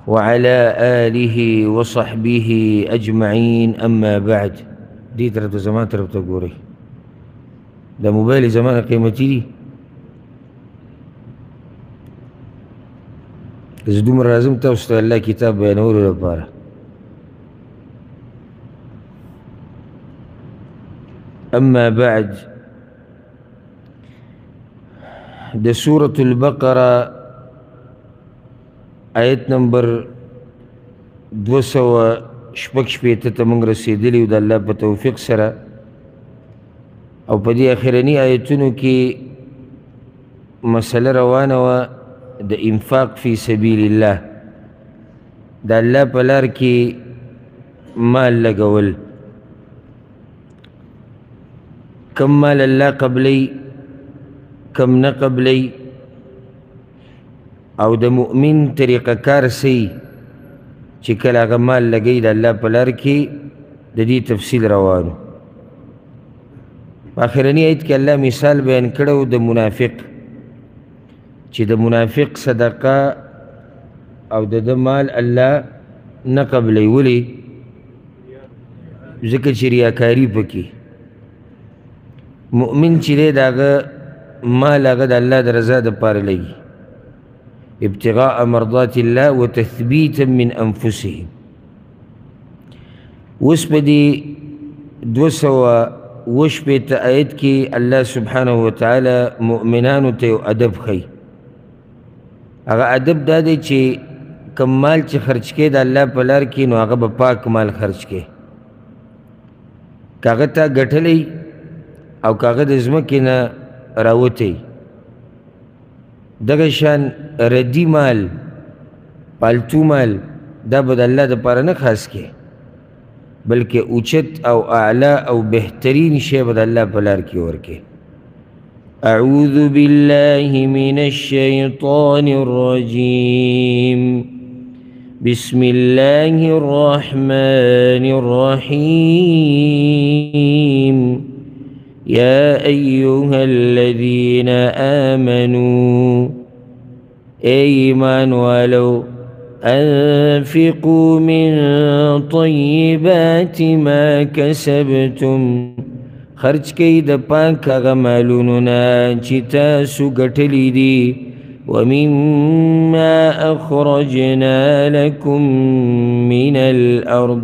وعلى آله وصحبه أجمعين. أما بعد. دي طرف زمان طرف تقوري ده موبايل زمان قيمتي دي زدوم الرازم توسط الله كتاب بينور لبارة. أما بعد. ده سورة البقرة آية نمبر 200 ته موږ رسېدلي یو د الله په توفیق سره، او په دې اخرني آیتونو کې مسله روانه وه د انفاق فی سبیل الله، د الله په لار کې مال لګول. کم مال الله قبلی، کم نه قبلی، او د مؤمن طریقه کار سی چې کله هغه مال لګوي د الله په لار کې، د دې تفصیل روانو. په آخرني آیت کې الله مثال بیان کړی و د منافق، چې د منافق صدقه او د ده مال الله نه قبلی. ولې؟ ځکه چې ریاکاري پکې. مؤمن چې دی د هغه مال هغه د الله د رضا دپاره لګي، ابتغاء مرضات الله وتثبيتا من أنفسهم. اوس په دې 200 آیت کې الله سبحانه وتعالى مؤمنانو ته یو ادب ښیي. هغه ادب دا دی چې کم مال چې خرج کې د الله په لار کې، نو هغه به پاک مال خرج کې. که هغه تا ګټلی او که هغه د ځمکې نه راوتی، دغه شان ردی مال، پالتو مال، دا به د الله دپاره نه خاص کې، بلکې اوچت او اعلی او بهترین شی به د الله په لار کې ورکې. اعوذ بالله من الشیطان الرجیم. بسم الله الرحمن الرحیم. يا أيها الذين آمنوا إيمان ولو أنفقوا من طيبات ما كسبتم، خرج كي د پاک هغه مالونو چې تاسو ګټلي دي، ومما أخرجنا لكم من الأرض،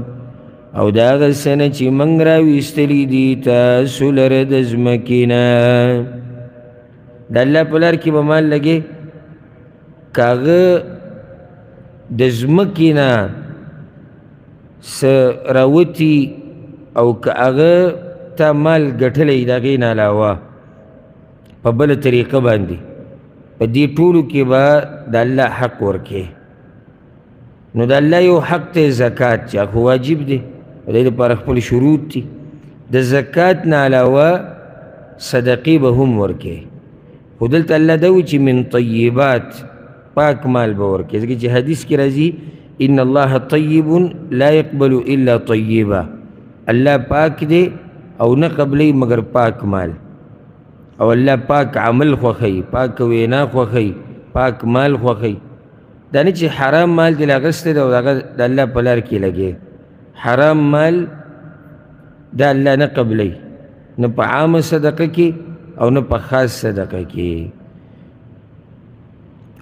او دا هغه څه نه چې موږ راویستلي دي تاسو لره د ځمکې نه. د الله په لار کې به مال لګې، که هغه د ځمکې نه څه راوتي، او که هغه تا مال ګټلی د هغې نه علاوه په بله طریقه باندې، په دې ټولو کې به د الله حق ورکې. نو د الله یو حق ته زکات، چې خو واجب دی، د دې لپاره خپل شروط دي. د زکات نه علاوه صدقې به هم ورکې، خو دلته الله دا وایي چې من طیبات، پاک مال به ورکې، ځکه چې حدیث کې راځي ان الله طیب لا يقبل الا طیبا، الله پاک دی او نه قبلی مگر پاک مال. او الله پاک عمل خوښوي، پاک وینا خوښوي، پاک مال خوښوي. دا نه چې حرام مال دې اخیستی دی او هغه د الله په لار کې لګې. حرام مال دا الله نه قبلی، نه په عامه صدقه کې او نه په خاص صدقه کې.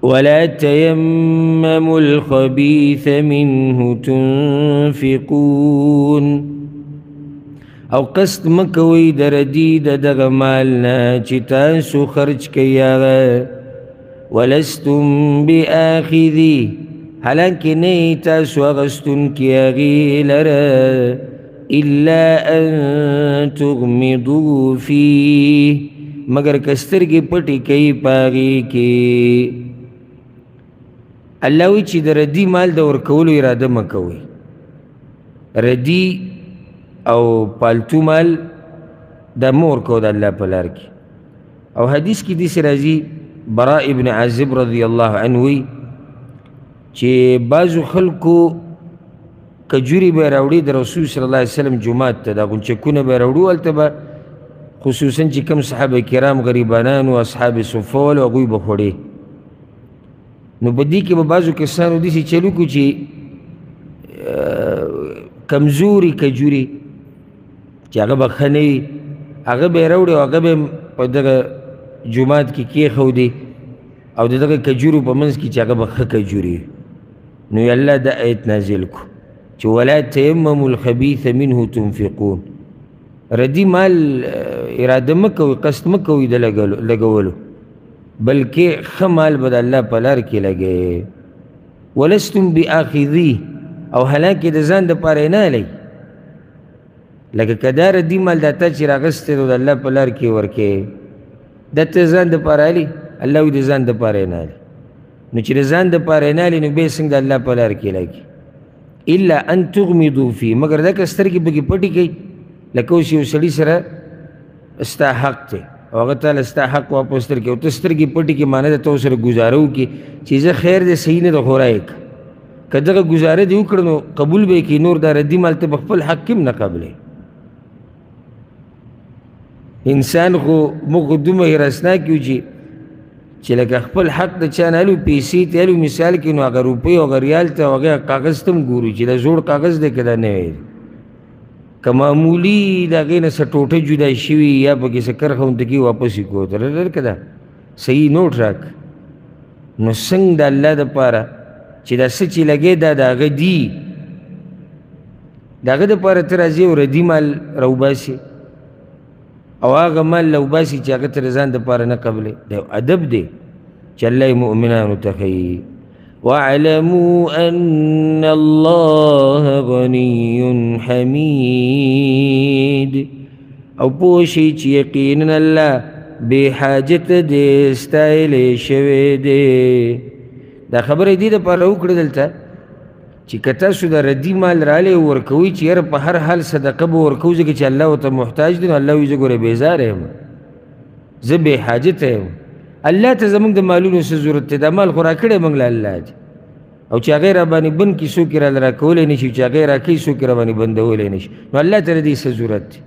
ولا تيمموا الخبيث منه تنفقون، او قصد مکوئ د ردي د دغه مال نه چې تاسو خرج کوئ هغه. ولستم بآخذی، حالانکه نه تاسو اغستونکي هغې لره، الا ان تغمضوا فيه، مگر که سترګې پټې کوي په هغې کې. الله وایي چې د ردي مال د ورکولو اراده مه کوئ. ردي او پالتو مال دا مه ورکوه د الله په لار کې. او حدیث کې داسې راځي، براء ابن عازب رضی الله عنه وی چې بعضو خلکو کجوري به راوړي د رسول صلی الله علیه وسلم جومات ته، دا غونچکونه به راوړو، هلته به خصوصا چې کوم صحابه کرام غریبانان و اصحاب صفه ول، هغوی به خوړې. نو په دې کې به بعضو کسانو داسې چلو کړو چې کمزوري کجوري چې هغه به ښه نه وي هغه به یې راوړي او هغه به یې په دغه جومات کې کېښودې او د دغه کجورو په منځ کې چې هغه به ښه کجوري وي نو یې الله دا آیت نازل کړو چې ولا تیمموا الخبیث منه تنفقون ردی مال اراده مه کوئ قصد مه کوئ د لګولو بلکې ښه مال به د الله په لار کې لګئ ولستم بآخذیه او حالانکې د ځان دپاره یې نه هلی لکه که دا ردي مال دا تا چې راغستی نو د الله په لار کې ورکې دا ته ځان دپاره هلي الله وایي د ځان دپاره یې نه هلي نو چې د ځان دپاره یې نه هلي نو بیا څنګه د الله په لار کې لګي الا ان تغمضوا فيه مګر دا که سترګې پکې پټې کوي لکه اوس یو سړي سره ستا حق دی او هغه تعالی ستا حق واپس درکړي او ته سترګې پټې کړي معنی ده ته ورسره ګزاره وکړي چې زه خیر دی صحیح نه ده خو رایې که دغه ګزاره دې وکړه نو قبول به یې کړي نور دا ردي مال ته په خپل حق کې هم نه قبلوي انسان خو موږ خو دومره هرسناک یو چې لکه خپل حق د چا نه هلو پیسې ته هلو مثال کې نو هغه روپۍ او هغه ریال ته او هغه کاغذ ته هم ګورو چې دا زوړ کاغذ دی که دا نوی دی که معمولي د هغې نه څه ټوټه جدا شوي یا پکې څه کرښه ونتکي واپس یې کړو ته لکه دا صحیح نوټ راک نو څنګه د الله دپاره چې دا څه چې لګې دا د هغه دي د هغه دپاره ته راځې او ردي مال راوباسې او هغه مال راوباسې چې هغه ته د ځان دپاره نه قبلې دا یو ادب دی چې الله یې مؤمنانو ته ښیي واعلموا ان الله غني حمید او پوه شئ چې یقینا الله بې حاجته دی ستایلی شوی دی دا خبره دې دپاره وکړه دلته چې که تاسو د ردي مال رالی ورکوئ چې یاره په هر حال صدقه به ورکوو ځکه چې الله ورته محتاج دی نو الله وایي زه ګوره بېزاره یم زه بې حاجته یم الله ته زموږ د مالونو څه ضرورت دی دا مال خو راکړی موږ له الله دی او چې هغې راباندې بند کړي څوک یې راله راکولی نه شي چې هغې راکوي څوک یې راباندې بندولی نه شي نو الله ته د دې څه ضرورت دی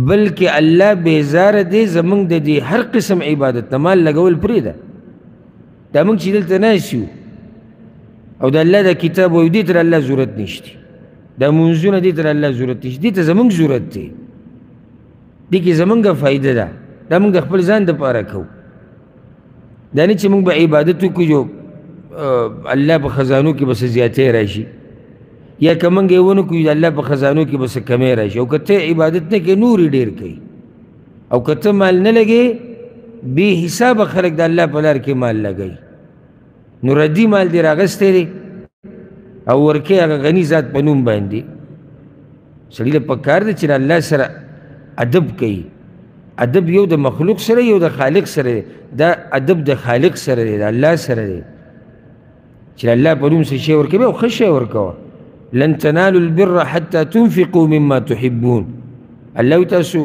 بلکې الله بېزاره دی زموږ د دې هر قسم عبادت نه مال لګول پرېږده دا موږ چې دلته ناست یو او د الله دا کتاب وایو دې ته د الله ضرورت نشته دا منځونه دې ته د الله ضرورت نشته دې ته زموږ ضرورت دی دې کې زموږ فایده ده دا موږ د خپل ځان دپاره کوو دا نه چې موږ به عبادت وکړو جو الله په خزانو کې به څه زیاتی راشي یا که موږ یې ونه کړو د الله په خزانو کې به څه کمی راشي او که ته عبادت نه کوې نور یې ډېر کوي او که ته مال نه لګې بې حسابه خلک د الله په لار کې مال لګوي نو ردي مال دې راغستی دی او ورکې هغه غني ذات په نوم باندې سړي له پکار دی چې د الله سره ادب کوي ادب یو د مخلوق سره یو د خالق سره دی دا ادب د خالق سره دی د الله سره دی چې د الله په نوم څه شی ورکوي او ښه شی ورکوه لن تنالوا البر حتى تنفقوا مما تحبون الله تاسو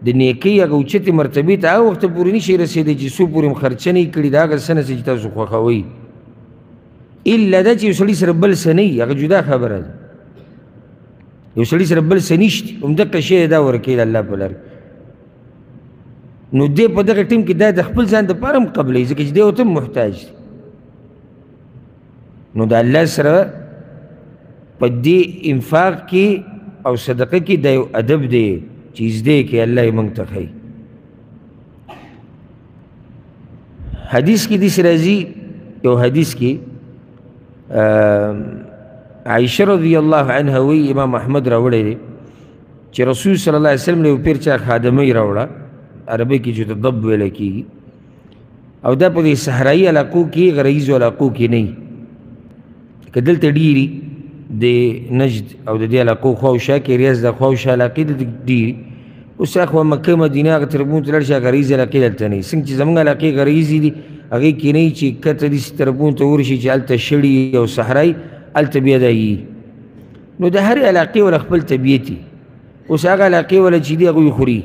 د نیکۍ هغه اوچتې مرتبې ته هغه وخته پورې نشئ رسېدی چې څو پورې م خرچه نه یې کړي د هغه څه نه چې تاسو خوښوئ الا دا چې یو سړي سره بل څه نه وي هغه جدا خبره ده یو سړي سره بل څه نشته همدغه شی دا ورکوي د الله په لار نو دی په دغه ټیم کې دا د خپل ځان دپاره هم قبلوي ځکه چې دی ورته محتاج دی نو د الله سره په دې انفاق کې او صدقه کې دا یو ادب دی چې زده کې الله یې موږ ته ښیي حدیث کې داسې راځي یو حدیث کې عائشه رضی الله عنها وی امام احمد راوړی دی چې رسول صلی الله علیه وسلم له یو پیر چا خادمۍ راوړه عربي کې چې ته ضب ویلی کېږي او دا په دې صحرایي علاقو کې غریزو علاقو کې نه وي که دلته ډېري د نجد او د دې علاقو خواوشا کې ریاض د خواوشا علاقې دلته ډېري اوس اخوا مکه مدینه هغه طرفونو ته لاړ شي غریزې علاقې دلته نه وي څنګه چې زموږ علاقې غریزې دي هغې کې نه وي چې کته داسې طرفونو ته ورشي چې هلته شړي او صحرایي هلته بیا دا وي نو د هرې علاقې وله خپل طبیعت وي اوس هغه علاقې وله چې دي هغوی خوري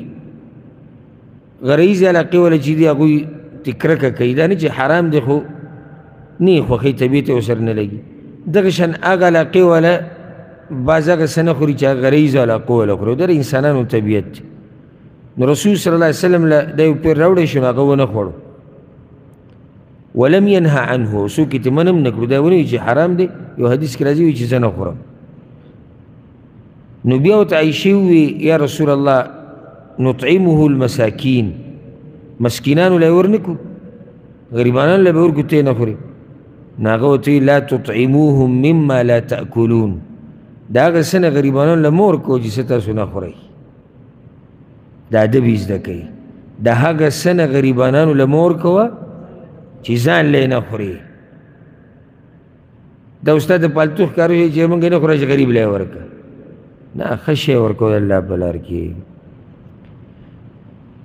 غریزې علاقې وله چې دي هغوی ته کرکه کوي دا نه چې حرام دی خو نه یې خوښوي طبیعت یې ورسره نه لګي دغه شان هغه علاقې وله بعض هغه څه نه خوري چې هغه غریزو علاقو وله خوري دا د انسانانو طبیعت دی نو رسول صلی الله علیه وسلم له دا یو پیر راوړی شو نو هغه ونه خوړو ولم ينهى عنه څوک یې منم نه کړو دا ونه چې حرام دی یو حدیث کې راځي چې زه نه خورم نو بیا ورته عایشې ووي یا رسول الله نطعمه المساکین مسکینانو له یې ورنکړو غریبانانو له به ورکړو ته یې نه خورې نو هغه ورته وایي لا تطعموهم مما لا تأکلون دا هغه څه نه غریبانانو له مه ورکوه چې څه تاسو نه خورئ دا ادب یې زده کوي د هغه څه نه غریبانانو له مه ورکوه چې ځان له یې نه خورې دا استاد د پالتو ښکار وي چې موږ یې نه خوره چې غریب له یې ورکړه نه ښه شی ورکوه د الله په لار کې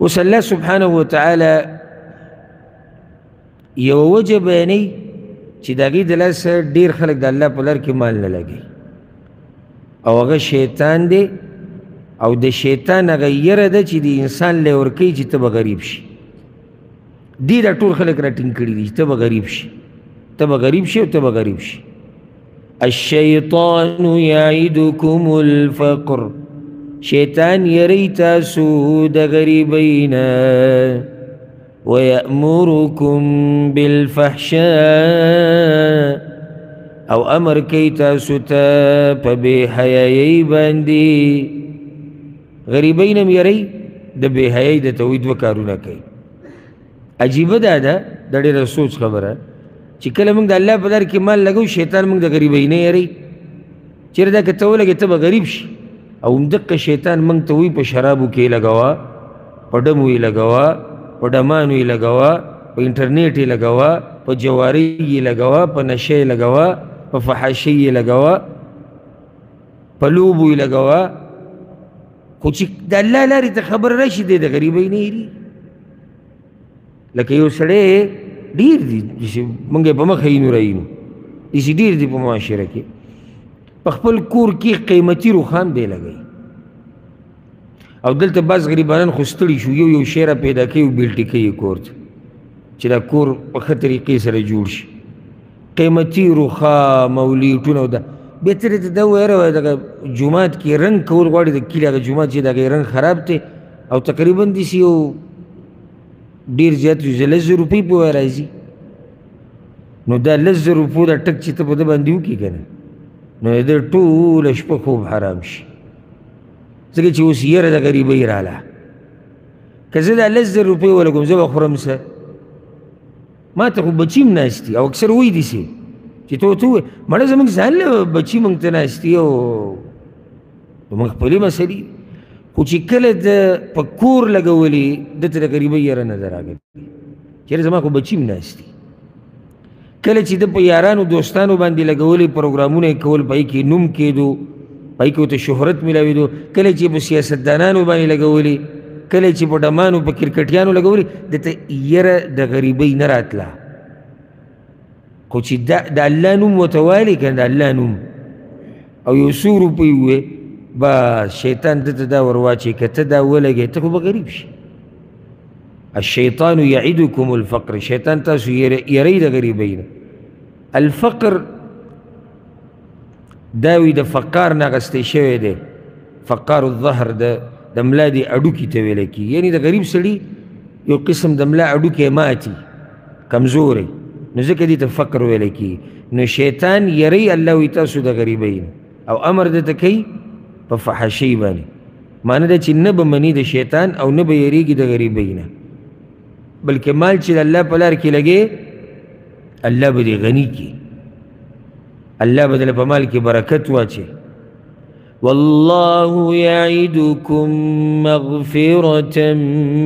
اوس الله سبحانه وتعالی یوه وجه بیانوي چې د هغې د لاسه ډېر خلک د الله په لار کې مال نه لګوي او هغه شیطان دی او د شیطان هغه یره ده چې د انسان له ورکوي چې ته به غریب شي دې دا ټول خلک راټینګ کړي دي چې ته به غریب شي ته به غریب شي او ته به غریب شي الشیطان یعدکم الفقر شیطان یری تاسو د غریبۍ نه ویأمرکم بالفحشاء او امر کوي تاسو ته په بې حیایۍ باندې غریبۍ نه م یری د بې حیایۍ د توحید دوه کارونه کوي عجیبه دا ده دا ډېره سوچ خبره چې کله موږ د الله په لار کې مال لګو شیطان موږ د غریبۍ نه یری چېرې دا که ته ولګې ته به غریب شي او همدقه شیطان موږ ته وایي په شرابو کې یې لګوه په ډمو یې لګوه په ډمانو یې لګوه په انټرنیټ یې لګوه په جوارۍ یې لګوه په نشه یې لګوه په فحاشۍ یې لګوه په لوبو یې لګوه خو چې د الله لارې ته خبر راشي دی د غریبۍ نه هېري لکه یو سړی ډېر دي چې موږ یې په مخه یینو رایینو داسې ډېر دي په معاشره کې په خپل کور کې قیمتي رخام دی لګوي او دلته بعض غریبانان خو ستړي شو یو یو شی را پیدا کوي او بیلټې کوي کور ته چې دا کور په ښه طریقې سره جوړ شي قیمتي رخام او لیټونه او دا بهتره ته دا ویره وایه دغه جومات کې رنګ کول غواړي د کلي هغه جومات چې د هغې رنګ خراب دی او تقریبا داسې یو ډېر زیات 1,000 روپۍ په وایه راځي نو دا 1,000 روپو دا ټک چې ته په ده باندې وکړې که نه نو د ده ټوله شپه خوب حرام شي ځکه چې اوس یره د غریبۍ راله که زه دا 1,000 روپۍ ولګوم زه به خورم څه ما ته خو بچي هم ناست دي او اکثر وایي داسې چې ته ورته ووایې مړه زموږ ځان له بچي موږ ته ناست دي او موږ خپلې مسلې خو چې کله د په کور لګولې ده ته د غریبۍ یره نه ده راغلې چېرې زما خو بچي هم ناست دي کله چې ده په یارانو دوستانو باندې لګولې پروګرامونه یې کول په هغې کې نوم کېدو په هغې کې ورته شهرت میلاوېدو کله چې په سیاستدانانو باندې لګولې کله چې په ډمانو په کرکټیانو لګولې دته یره د غریبۍ نه راتله خو چې د الله نوم ورته وایلې که د الله نوم او یو څو روپۍ ووې بس شیطان دته دا ور واچوي که ته دا ولګې ته خو به غریب شي الشیطان یعدکم الفقر شیطان تاسو یری د غریبۍ نه الفقر دا وی د فقار نه اخیستی شوی دی فقار الظهر د ملا دې اډوکي ته ویلی کېږي یعنې د غریب سړي یو قسم د ملا اډوکی ماتي کمزوری نو ځکه دې ته فقر ویلی کېږي نو شیطان یری الله وی تاسو د غریبۍ نه او امر درته کوي په فحاشۍ باندې معنی ده چې نه به مني د شیطان او نه به یریږي د غریبۍ نه بلکې مال چې د الله په لار کې لګې الله به دې غني کړي الله به دله په مال کې برکت واچي والله یعدکم مغفرة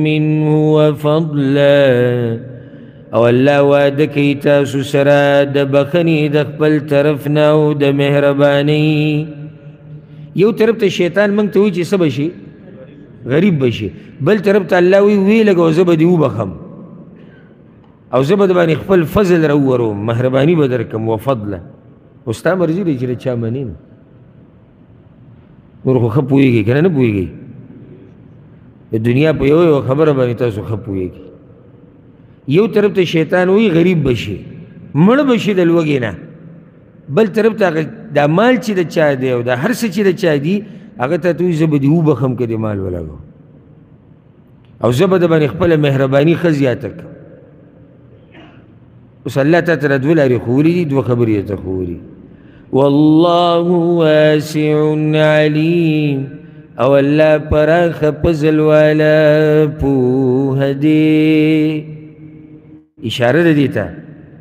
منه وفضلا او الله وعده کوي تاسو سره د بخښنې د خپل طرف نه او د مهربانۍ یو طرف ته شیطان موږ ته وایي چې څه به شي غریب به شي بل طرف ته الله وی لږه زه به دې وبخم او زه به د باندې خپل فضل راووروم مهرباني به درکړم وفضله خو ستا مرضي دی چې د چا منې نه نور خو ښه پوهېږئ که نه پوهېږئ د دنیا په یوه خبره باندې تاسو ښه پوهېږئ یو طرف ته شیطان وایي غریب به شي مړ به شي د لوږې نه بل طرف ته دا مال چې د چا دی او دا هر څه چې د چا دي هغه ته ته وایي زه به دې وبخم که دې مال ولګو او زه به د باندې خپله مهرباني ښه زیاته کړم اوس الله تا ته دوه لارې ښوولي دي، دوه خبرې درته ښوولي. والله واسع علیم، او الله پراخه فضل والا پوهه دی. اشاره ده دې ته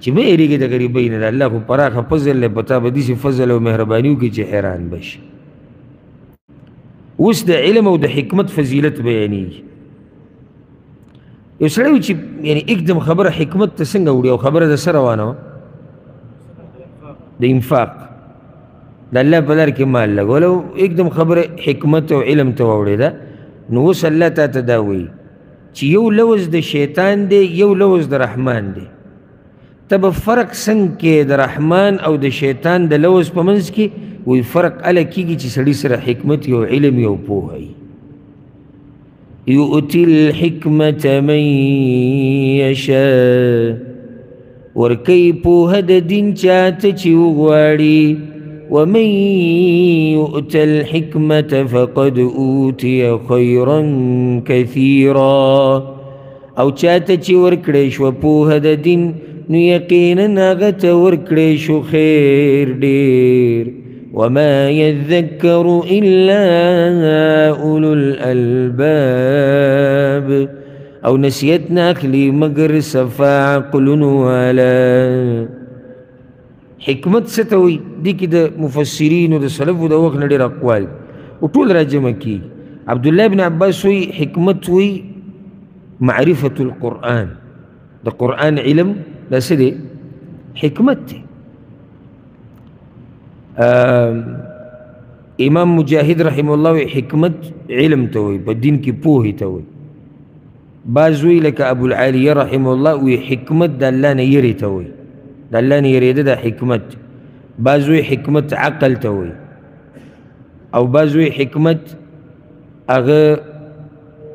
چې مه هېرېږې د غریبۍ نه، د الله خو پراخه فضل دی، په تا به داسې فضل او مهرباني وکړي چې حیران بشي. اوس د علم او د حکمت فضیلت بیانېږي. یو سړی و چې یعنې اکدم خبره حکمت ته څنګه وړي، او خبره د څه روانه وه؟ د انفاق، د الله په لار کې مال لګول، او اکدم خبره حکمت او علم ته واوړېده. نو اوس الله تا ته دا وایي چې یو لوز د شیطان دی، یو لوز د رحمان دی. ته به فرق څنګه کې د رحمان او د شیطان د لوز په منځ کې؟ وایي فرق هله کېږي چې سړي سره حکمت یو علم یو پوهه وي. یؤتی الحکمت من یشاء، ورکوي پوهه د دین چاته چې وغواړي. ومن یؤت الحکمت فقد اوتی خیرا کثیرا، او چاته چې ورکړی شوه پوهه د دین، نو یقینا هغه ته ورکړی شو خیر ډېر. وما يذكر إلا أولو الألباب، او نصیحت نه اخلي مگر صفا عقلونو والا. حکمت څه ته وایي؟ دې کې د مفسرینو د سلفو د وخت نه ډېر اقوال او ټول راجمع کېږي. عبدالله بن عباس وایي حکمت وایي معرفة القرآن، د قرآن علم دا څه دی؟ حکمت دی. امام مجاهد رحمه الله وی حکمت علم ته وی، په دین کې پوهې ته وی. بعض وی لکه ابو العالیه رحمه الله وی حکمت د الله نه یری ته وی، د الله نه یریده د حکمت. بعض وی حکمت عقل ته وی، او بعض وی حکمت هغه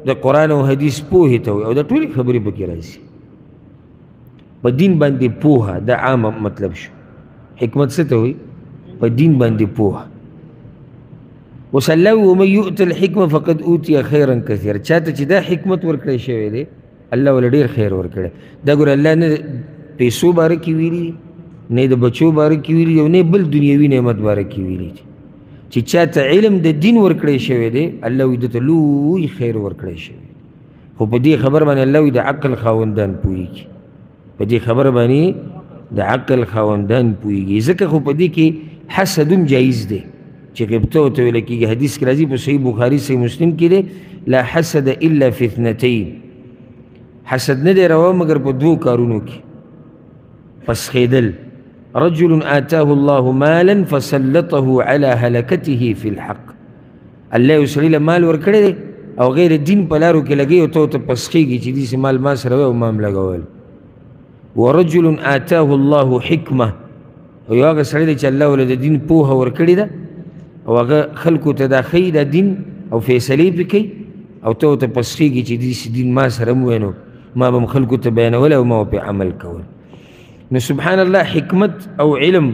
د قرآن او حدیث پوهې ته وی، او د ټولې خبرې پکې راځي. په دین باندې پوهه دا عام مطلب شو. حکمت څه ته وی؟ په دین باندې پوهه. اوس الله ومن یؤت الحکمه فقد اوتي خیرا کثیرا، چاته چې دا حکمت ورکړی شوی دی الله ول ډېر خیر ورکړی. دا ګوره الله نه پیسو باره کې ویلي، نه د بچو باره کې ویلي، او نه بل دنیوي نعمت باره کې ویلي چې چاته علم د دین ورکړی شوی دی الله وایي دته لوی خیر ورکړی شوی. خو په دې خبر باندې الله وایي د عقل خاوندان پوهېږي، په دې خبر باندې د عقل خاوندان پوهېږي. ځکه خو په دې کې حسد هم جایز دی چې غیبته ورته ویل کېږي. حدیث کې راځي په صحیح بخاري صحیح مسلم کې دی لا حسد الا فی اثنتین، حسد نه دی روا مګر په دوو کارونو کې. پسخېدل، رجل آتاه الله مالا فسلطه على هلكته في الحق، الله یو سړي له مال ورکړی دی او غیر دین په لارو کې لګوي او ته ورته پسخېږي چې داسې مال ما سره وی او ما هم لګول. ورجل آتاه الله حکمه، او یو هغه سړی دی چې الله ورله د دین پوهه ورکړې ده او هغه خلکو ته دا ښیي دا دین او فیصلې پرې کوي، او ته ورته پسخېږي چې داسې دین ما سره هم وی نو ما به هم خلکو ته بیانول او ما به پرې عمل کول. نو سبحان الله حکمت او علم،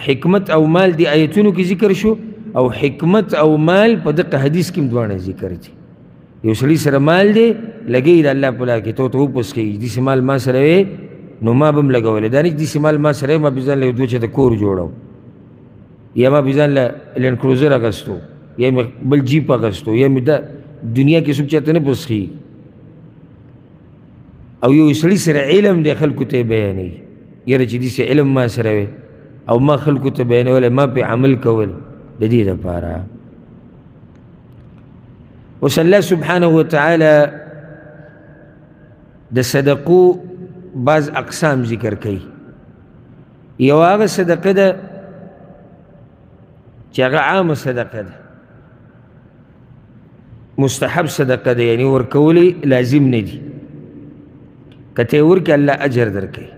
حکمت او مال دی آیتونو کې ذکر شو، او حکمت او مال په دغه حدیث کې هم دواړه ذکر دي. یو سړي سره مال دی لګوي د الله په لار کې، ته ورته وپسخېږي داسې مال ما سره وی نو ما به هم لګولی، دا نه چې داسې مال ما سره ما به ځان له یو دوه چېته کور جوړو، یا ما به ځان له لینډ کروزر اخیستو، یا مې بل جیپ اخیستو، یا مې دا دنیا کې څوک چېرته نه پسخېږي. او یو سړي سره علم دی خلکو ته یې بیانوي، یاره چې داسې علم ما سره وی او ما خلکو ته بیانولی، ما پرې عمل کول د دې دپاره. اوس الله سبحانه وتعالی د صدقو بعض اقسام ذکر کوي. یو هغه صدقه ده چې هغه عامه صدقه ده، مستحب صدقه ده، یعنی ورکولی لازم نه دي، که ته یې ورکړې الله اجر درکوي.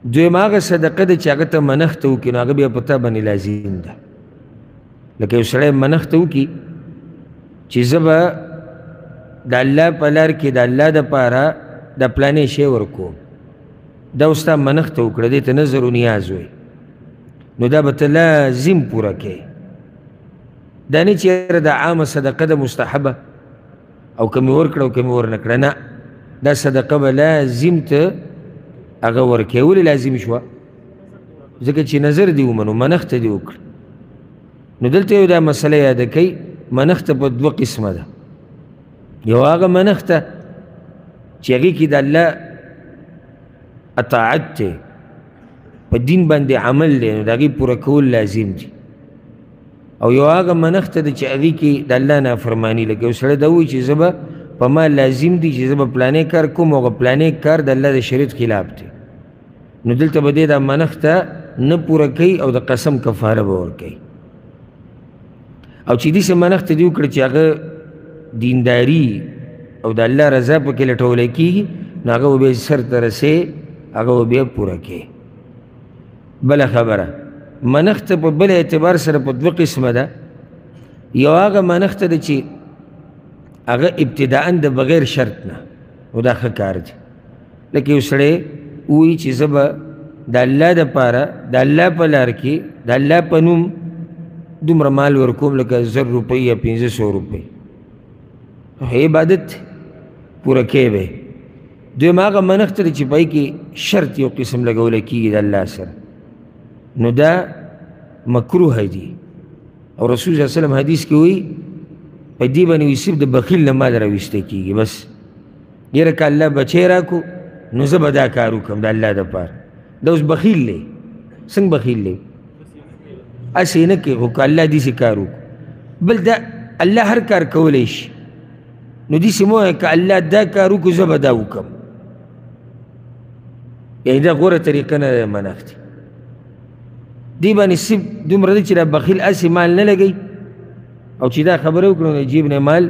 دویم هغه صدقه ده چې هغه ته منښته وکړي نو هغه بیا په تا باندې لازم ده. لکه یو سړی منښته وکړي چې زه به د الله په لار کې د الله دپاره د پلانې شی ورکوم، دا اوس تا منښته وکړه، دې ته نظر و نیاز وی، نو دا به ته لازم پوره کوې. دا نه چې یاره دا عامه صدقه ده مستحبه او که مې ورکړه او که مې ورنه کړه، نه، دا صدقه به لازم ته هغه ورکوي. ولې لازم شوه؟ ځکه چې نظر دې ومنو، منښت دې وکړه. نو دلته یو دا مسله یاده کوي، منښت په دوه قسمه ده. یو هغه منښت چې هغې کې د الله اطاعت دی، په دین باندې عمل دی، نو د هغې پوره کول لازم دي. او یو هغه منښت ده چې هغې کې د الله نافرماني، لکه یو سړی دا وایي چې زه به په ما لازم دي چې زه به پلانې کار کوم، او هغه پلانې کار د الله د شریعت خلاف دی. نو دلته به دې دا منښت نه پوره کوي او د قسم کفاره به ورکوي. او چې داسې منښت دې وکړه چې هغه دینداري او د الله رضا پکې لټولی کېږي، نو هغه به بیا سر ته رسې، هغه به بیا پوره کوي. بله خبره، منښت په بل اعتبار سره په دوه قسمه ده. یو هغه منښت ده چې هغه ابتداءً د بغیر شرط نه، او دا ښه کار دی. لکه یو سړی ووایي چې زه به د الله دپاره د الله په لار کې د الله په نوم دومره مال ورکوم، لکه 1000 روپۍ یا 1500 روپۍ. عبادت پوره کوي به. دویم هغه منښت دی چې پای کې شرط یو قسم لګولی کېږي د الله سره، نو دا مکروه دی. او رسول صلی الله علیه وسلم حدیث کې وایي په دې باندې وایي صرف د بخیل نه مال راویستی کېږي. بس یاره که الله بچی راکو نو زه به دا کار وکړم د الله دپاره. دا اوس بخیل دی. څنګه بخیل دی؟ هسې نه کوي، خو که الله داسې کار وکړو. بل دا الله هر کار کولی شي، نو داسې مه وایه که الله دا کار وکړو زه به دا وکړم. یعنې دا غوره طریقه نه ده منښت. دې باندې صرف دومره ده چې دا بخیل هسې مال نه لګوي، او چې دا خبره وکړو نو جیب نه مال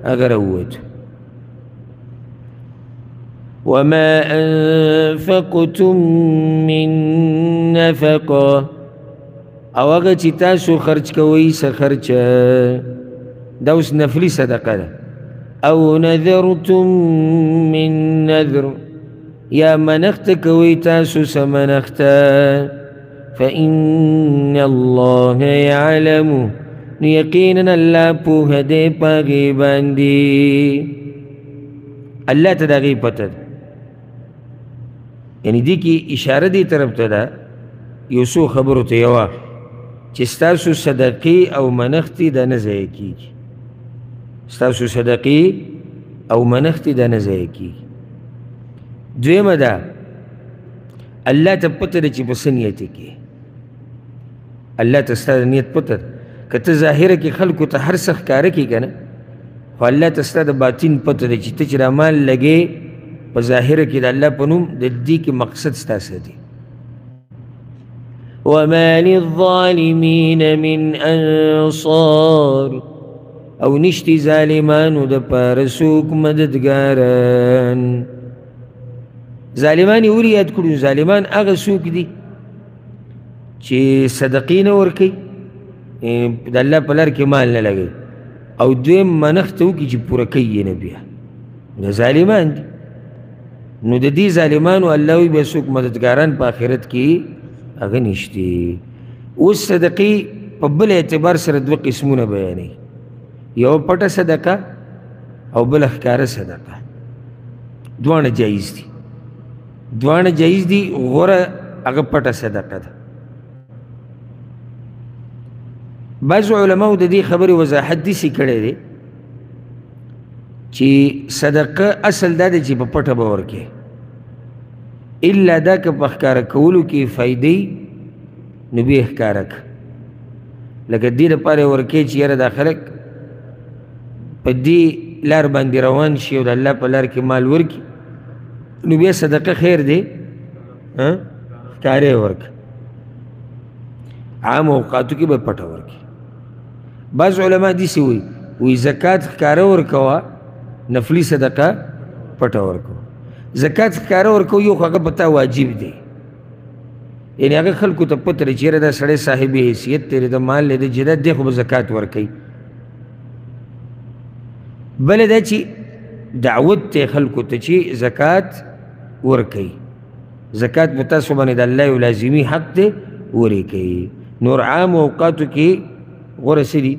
هغه راووتو. وما أنفقتم من نفقه، او هغه چې تاسو خرج کوئ څه خرچه، دا اوس نفلي صدقه ده. او نذرتم من نذر، یا منښت کوئ تاسو څه منښته، فإن الله يعلمه، نو یقینا الله پوهه دی په هغې باندې. الله ته د هغې پته ده. یعنې دې کې اشاره دې طرف ته ده، یو څو خبرو ته یوه چې ستاسو صدقې او منښتې دا نه ضایع کېږي. ستاسو صدقې او منښتې دا نه ضایع کېږي. دویمه ده، الله ته پته ده چې په څه نیت یې کې. الله ته ستا د نیت پته ده. که ته ظاهره کې خلکو ته هر څه ښکاره کړي که نه، خو الله ته ستا د باطن پته ده چې ته چې دا مال لګې په ظاهره کې د الله په نوم، د دې کې مقصد ستا څه دی. وما للظالمین من انصار، او نشتی ظالمانو د پاره څوک مددګاران. ظالمان یې ولې یاد کړو؟ ظالمان هغه څوک دي چې صدقې نه ورکوي، د الله په لار کې مال نه لګوي، او دویم منښت وکړي چې پوره کوي یې نه بیا، دا ظالمان دي. نو د دې ظالمانو الله وایي بیا څوک مددګاران په آخرت کې هغه نشته. اوس صدقې په بل اعتبار سره دوه قسمونه بیانوي، یو پټه صدقه او بل ښکاره صدقه. دواړه جایز دي، دواړه جایز دي. غوره هغه پټه صدقه ده. بعضو علماو د دې خبرې وضاحت داسې کړی دی چې صدقه اصل دا دی چې په پټه به ورکوې، الا دا که په ښکاره کولو کې فایدې نو بیا یې ښکاره کړه. لکه دې دپاره یې ورکوې چې یاره دا خلک په دې لار باندې روان شي او د الله په لار کې مال ورکړي، نو بیا صدقه خیر دی ښکاره یې ورکړه. عام اوقاتو کې به پټه ورکړي. بعض علما داسې وایي زکات ښکاره ورکوه، نفلي صدقه پټه ورکوه. زکات ښکاره ورکوه یو خو هغه په تا واجب دی، یعنې هغه خلکو ته پته لري چې یاره دا سړی صاحب حیثیت دی، د مال دی چې دی خو به زکات ورکوي. بله دا چې دعوت دی خلکو ته چې زکات ورکوي. زکات په تاسو باندې د الله یو لازمي حق دی، ورکوي. نور عام اوقاتو کې غوره څه دي؟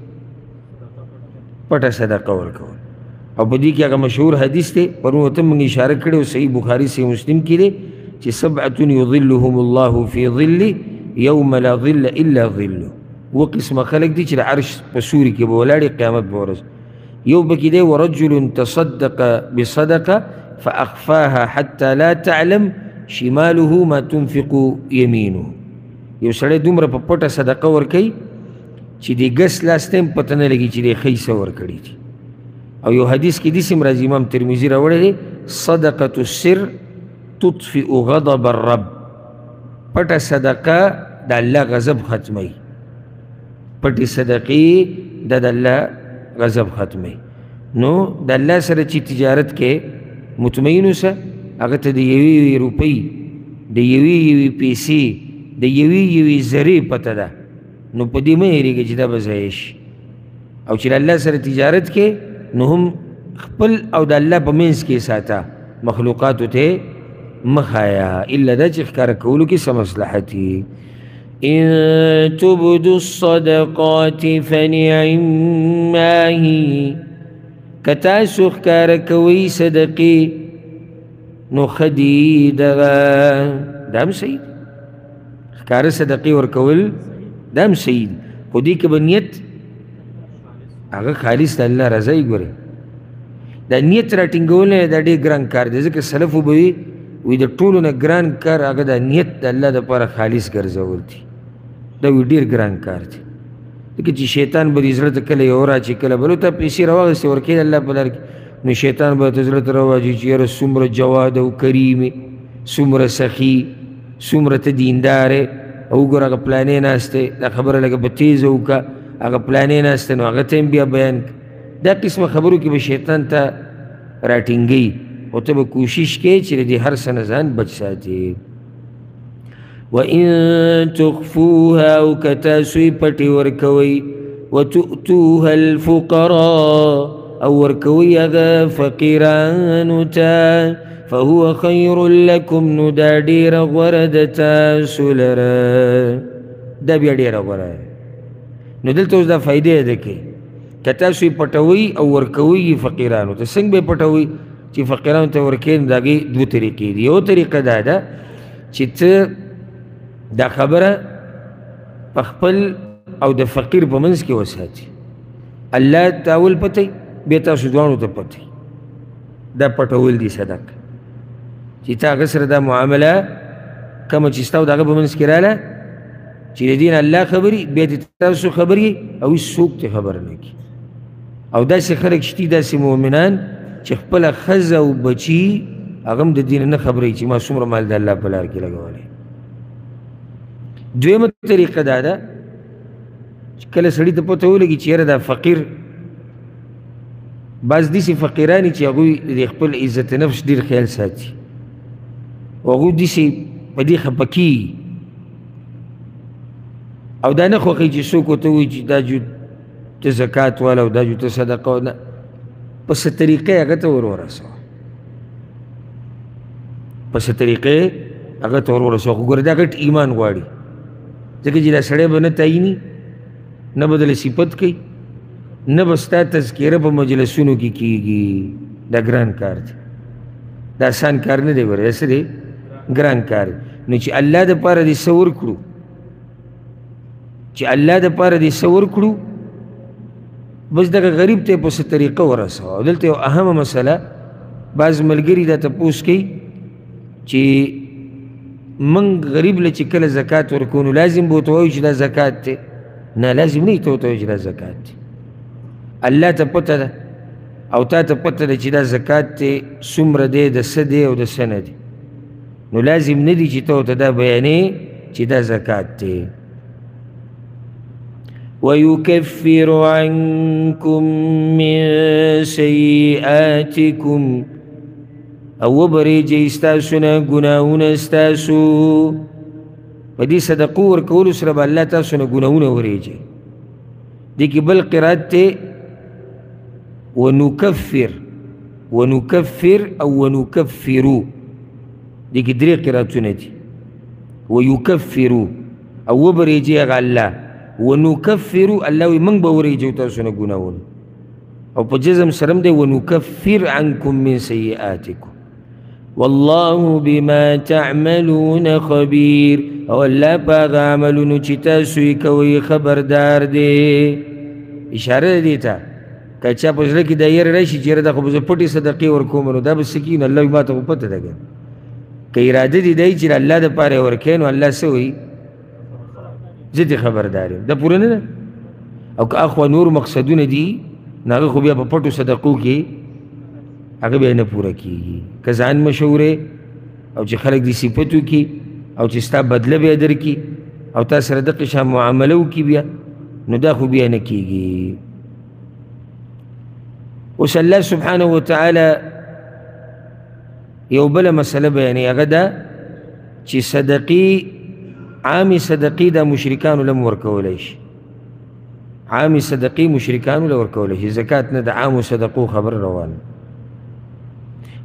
پټه صدقه ورکول. او په دې کې هغه مشهور حدیث دی، پرون ورته موږ اشاره کړې، صحیح بخاري صحیح مسلم کې دی، چې سبعة يظلهم الله في ظله يوم لا ظل إلا ظله. وقسم خلق دي چې د عرش په سوري کې به ولاړې قیامت به ورځ. یو پکې دی ورجل تصدق بصدقه فأخفاها حتى لا تعلم شماله ما تنفق يمينه. یو سړی دومره په پټه صدقه ورکوي چې د ګس لاس ته هم پته نه لګي چې دی ښی څه ورکړي دي. او یو حدیث کې داسې هم راځي، امام ترمذي راوړی دی، صدقة السر تطفئ غضب الرب. پټه صدقه د الله غضب ختموي. پټې صدقې د الله غضب ختموي. نو د الله سره چې تجارت کې مطمئن اوسه، هغه ته د یوې روپۍ، د یوې پیسې، د یوې ذرې پته ده، نو په دې مه هېرېږه چې دا به ضایع شي. او چې د الله سره تجارت کې نو هم خپل او د الله په منځ کې ساته، مخلوقاتو ته مه ښایه الا دا چې ښکاره کولو کې څه مصلحت وي. إن تبدوا الصدقات فنعما هي. کتاسو ښکاره کوئ صدقې نو ښه دي دغه، دا هم صحیح دی. ښکاره صدقې ورکول دا هم صحیح دی، خو دې کې به نیت هغه خالص د الله رضا یې. ګورئ دا نیت راټینګول دا ډېر ګران کار دی، ځکه سلفو به وي د ټولو نه ګران کار هغه د نیت د الله دپاره خالص ګرځول دي. دا وي ډېر ګران کار دی، ځکه چې شیطان به دې زړه ته کله یو راچي، کله بل ته پیسې راواخېستې ورکوې د الله په لار کې، نو شیطان به ته زړه ته راواچي چې یاره څومره جواد او کریم یې، څومره سخي، څومره ته دیندار یې، او وګوره هغه پلانې ناست دی، دا خبره لږه په تیزه وکړه، هغه پلانې ناست دی نو هغه ته هم بیا بیان کړه. دا قسمه خبرو کې به شیطان ته راټینګوي، او ته به کوشش کوې چې د دې هر څه نه ځان بچ ساتې. وَإِن تُخْفُوهَا او که تاسو یې پټې ورکوئ، وَتُؤْتُوهَا الْفُقَرَاءَ او ورکوئ هغه فقیرانو ته، فهو خیر لکم نو دا ډېره غوره ده تاسو لره. دا بیا ډېره غوره ده. نو دلته اوس دا فایدې ده کې که تاسو یې پټوئ او ورکوئ فقیرانو ته. څنګه به یې پټوئ چې فقیرانو ته ورکوئ؟ نو د هغې دوه طریقې دي. یو طریقه دا ده چې ته دا خبره په خپل او د فقیر په منځ کې وساتي. الله ته اول پته وي، بیا تاسو دواړو ته پته وي. دا پټول دي صدقه، چې تا هغه سره دا معامله کومه چې ستا او د هغه په منځ کې راله، چې د دې نه الله خبري، بیا دې تاسو خبري او هېڅوک ته خبر نه کړي. او داسې خلک شتي، داسې مؤمنان چې خپله ښځه او بچي هغه هم د دې نه خبروي چې ما څومره مال د الله په لار کې لګولی. دویمه طریقه دا ده چې کله سړي ته پته ولګي چې یاره دا فقیر، بعض داسې فقیران دي چې هغوی د خپل عزت نفس ډېر خیال ساتي، او هغوی داسې په دې خفه کېږي او دا نه خوښوي چې څوک ورته ووایي چې دا جو ته زکات واله او دا جو ته صدقه، نه، په څه طریقې هغه ته ورسوه، په څه طریقې هغه ته ورسوه. خو ګوره دا غټ ایمان غواړي، ځکه چې دا سړی به نه تعیني، نه به دله صفت کوي، نه به ستا تذکیره په مجلسونو کې کېږي. دا ګران کار دی، دا آسان کار نه دی. ګوره دا څه دی؟ ګران کار دی. نو چې الله دپاره دې څه ورکړو، چې الله دپاره دې څه ورکړو، بس دغه غریب ته په څه طریقه ورسوه. او دلته یو اهمه مسله، بعض ملګري دا تپوس کوي چې من غریب له چې کله زکات ورکو نو لازم به ورته ووایو چې دا زکات دی. نه، لازم نه ته ورته وایو چې دا زکات دی. الله ته پته ده او تا ته پته ده چې دا زکات دی څومره دی، د څه دی او د څه نه دی. نو لازم نه دی چې ته ورته دا بیانې چې دا زکات دی. وَيُكَفِّرُ عَنْكُمْ مِنْ سَيِّئَاتِكُمْ او وبرېږي ستاسو نه ګناهونه ستاسو. په دې صدقو ورکولو سره به الله تاسو نه ګناهونه ورېږي. دې کې بل قرات دی ونکفر، ونکفر او ونکفرو. دې کې درې قراتونه دي. ویکفرو او وبرېږي هغه الله، ونکفرو الله وایي موږ به ورېږو تاسو نه ګناهونه، او په جزم سره هم دی ونکفر عنکم من سیئاتکم. والله بما تعملون خبير، او الله پاغ عملونو چی تاسوی کوئی خبردار دے. اشاره دیتا که چا پزړه کې د ير راشي چیرې دا خو زه پټي صدقې ورکوم نو دا به سکین الله ما ته پته ده که اراده دي دی چې الله د پاره ورکین الله سوی زه خبردار یم دا پوره نه. او که اخو نور مقصدونه دي ناغه خو بیا په پټو صدقو کې هغه بیا نه پوره کیږي. که ځان مشوره او چې خلک دي صفتو کې او چې ستا بدله بیا درکي او تا سره دغه شان معامله وکړي بیا نو دا خو بیا نه کیږي. اوس الله سبحانه وتعالی یو بله مسله بیانوي هغه ده چې صدقې عامې صدقې دا مشرکانو له هم ورکولی شي. عامې صدقې مشرکانو له ورکولی شي، زکات نه د عامو صدقو خبر روانه.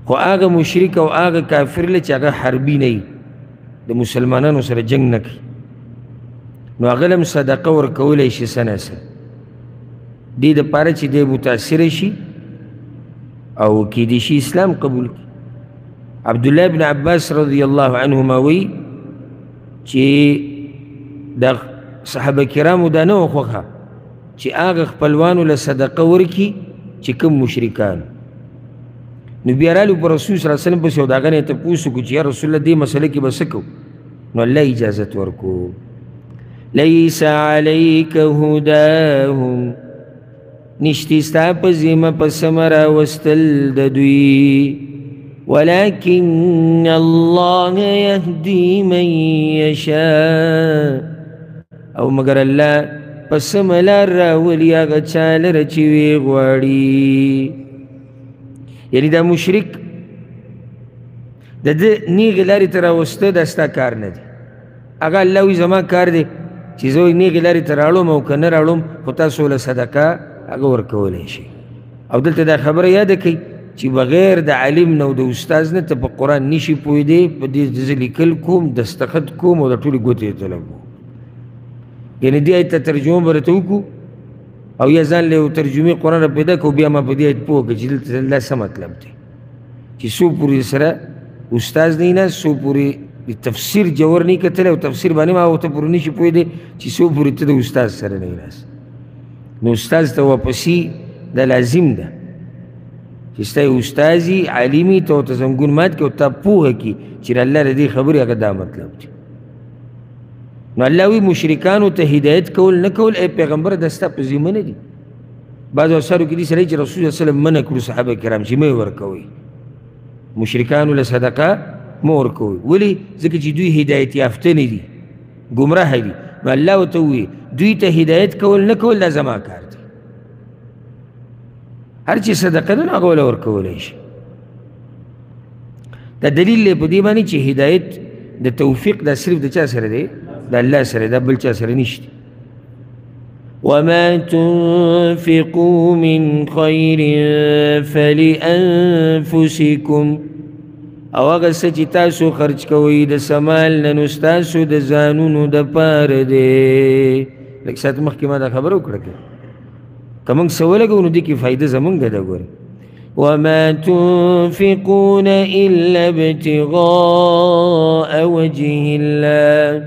خو هغه مشرک او هغه کافر له چې هغه حربي نه وي د مسلمانانو سره جنګ نه کوي نو هغه له هم صدقه ورکولی شي څه ناڅه دې دپاره چې دی متاثره شي او کیدای شي اسلام قبول کړي. عبدالله بن عباس رضی الله عنهما وی چې د صحابه کرامو دا نه وخوښه چې هغه خپلوانو له صدقه ورکړي چې کوم مشرکان. نو بیا رالو په رسول صلی الله علیه وسلم پسې او د هغه نه یې تپوس وکړو چې یا رسول الله دې مسله کې به څه کوو؟ نو الله اجازت ورکو لیس علیک هداهم نشتی ستا په ذمه په سمه راوستل د دوی ولكن الله يهدي من يشاء او مگر الله په سمه لار راولي هغه چا لره چې ویې غواړي. یعنی دا مشرک د ده نیغې لارې ته راوسته دا ستا کار نه دی. هغه الله وایي زما کار دی چې زه نیغې لارې ته راړم او که نه راړم خو تاسو له صدقه هغه ورکولی شي. او دلته دا خبره یاده کوي چې بغیر د عالم نه او د استاذ نه ته په قرآن نشي پوهېدی په دې زه لیکل کوم دستخط کوم او د ټولې ګوتې یې طلب کوم. یعنې دې آیت ته ترجمه به راته وکړو او یا ځان له یو ترجمې قرآن را پیدا کړو بیا ما په دې آیت پوه کړه چې دلته دا څه مطلب دی چې څو پورې سره استاذ نه ناست څو پورې د تفسیر جوور نه کتلی او تفسیر باندې ما ورته پورې نشي پوهېدی چې څو پورې ته د استاذ سره نه ناست. نو استاذ ته واپسي دا لازم ده چې ستا یو استازي عالمي ته ورته زنګون مات کړي او تا پوهه کړي چې د الله د دې خبرې هغه دا مطلب دی. نو الله وایي مشرکانو ته هدایت کول نه کول ای پیغمبر دا ستا په ذمه نه دي. بعضو اثارو کې دي سړی چې رسول الله وسلم منع کړو صحابه کرام چې مه یې ورکوئ مشرکانو له صدقه مه ورکوئ. ولې؟ ځکه چې دوی هدایت یافته نه دي ګمراه دي. نو الله ورته ووایي دوی ته هدایت کول نه کول دا زما کار دی. هر چې صدقه ده نو هغه وله ورکولی شي. دا دلیل دی په دې باندې چې هدایت د توفیق دا صرف د چا سره دی؟ د الله سره، دا بل چا سره نشته. وما تنفقوا من خير فلأنفسكم او هغه څه چې تاسو خرج کوئ د سمال نه نو ستاسو د ځانونو دپاره دی. لږ ساعت مخکې ما دا خبره وکړه که موږ څه ولګو نو دې کې فایده زموږ ده ګورې. وما تنفقون إلا ابتغاء وجه الله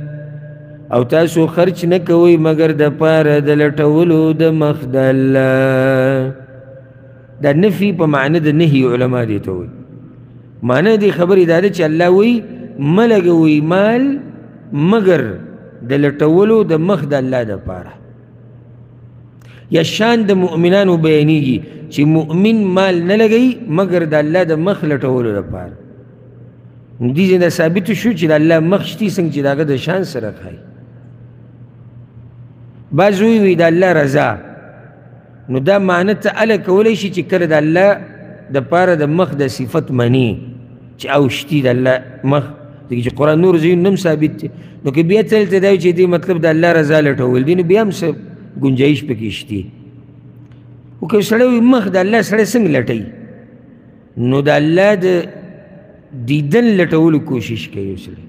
او تاسو خرچ نه کوئ مگر د پاره د لټولو د مخ د الله. دا نفي په معنی د نهي علما دې ته وایي. معنی دې خبرې دا ده چې الله وایي مه لګوئ مال مگر د لټولو د مخ د الله د پاره. یا شان د مؤمنانو بیانیږي چې مؤمن مال نه لګوي مگر د الله د مخ لټولو دپاره. نو دې ځای نه ثابتو شو چې د الله مخ شتي څنګه چې د هغه د شان سره ښایي. بعض وی د الله رضا نو دا معنی ته هله کولی شي چې کله د الله دپاره د مخ د صفت مني چې او شتي د الله مخ ځکه چې قرآن نور ځایونه هم ثابت دی. نو که بیا ته دلته دا وي چې دې مطلب د الله رضا لټول دي نو بیا هم څه گنجائش پکې شته. او که سړی وي مخ د الله سړی څنګه لټوي نو د الله د دیدن لټولو کوشش کوي یو سړی.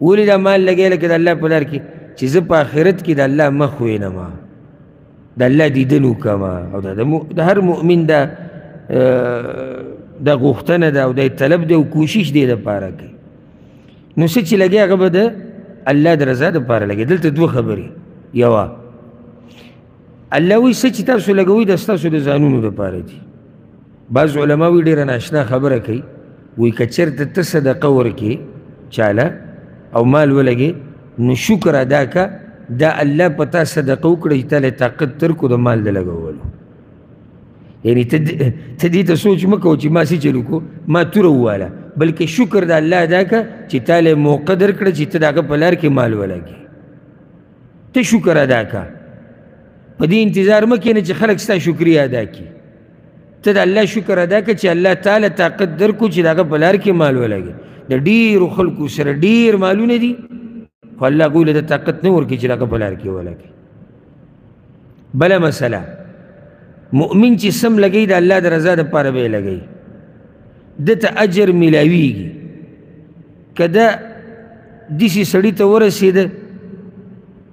ولې دا مال لګی لکه د الله په لار کې چې زه په آخرت کې د الله مخ وینم د الله دیدن وکړم. او د هر مؤمن دا دا غوښتنه ده او دا طلب دی او کوشش دی دپاره کوي. نو څه چې لګي هغه به د الله د رضا دپاره لګي. دلته دوه خبرې. یوه الله وایي څه چې تاسو لګوئ دا ستاسو د ځانونو دپاره دي. بعض علما وایي ډېره ناشنا خبره کوي، وایي که چېرته ته صدقه ورکړې چاله او مال ولګې نو شکر ادا که دا الله په تا صدقه وکړه چې تا له طاقت ترکو د مال د لګولو. یعنی ته دې ته سوچ مه کوه چې ما څه چل وکړو ما توره وواله، بلکې شکر د الله ادا که چې تا له موقع درکړه چې ته د هغه په لار کې مال ولګې. ته شکر ادا که، په دې انتظار مه کښېنه چې خلک ستا شکریه ادا کړي. ته د الله شکر ادا که چې الله تعالی طاقت درکو چې د هغه په لار کې مال ولګې. د ډېرو خلکو سره ډېر مالونه دي خو الله هغوی له د طاقت نه ورکوي چې د هغه په لار کې ولګي. بله مسله، مؤمن چې سم لګوي د الله د رضا دپاره به یې لګوي، ده ته اجر میلاویږي. که ده داسې سړي ته ورسېده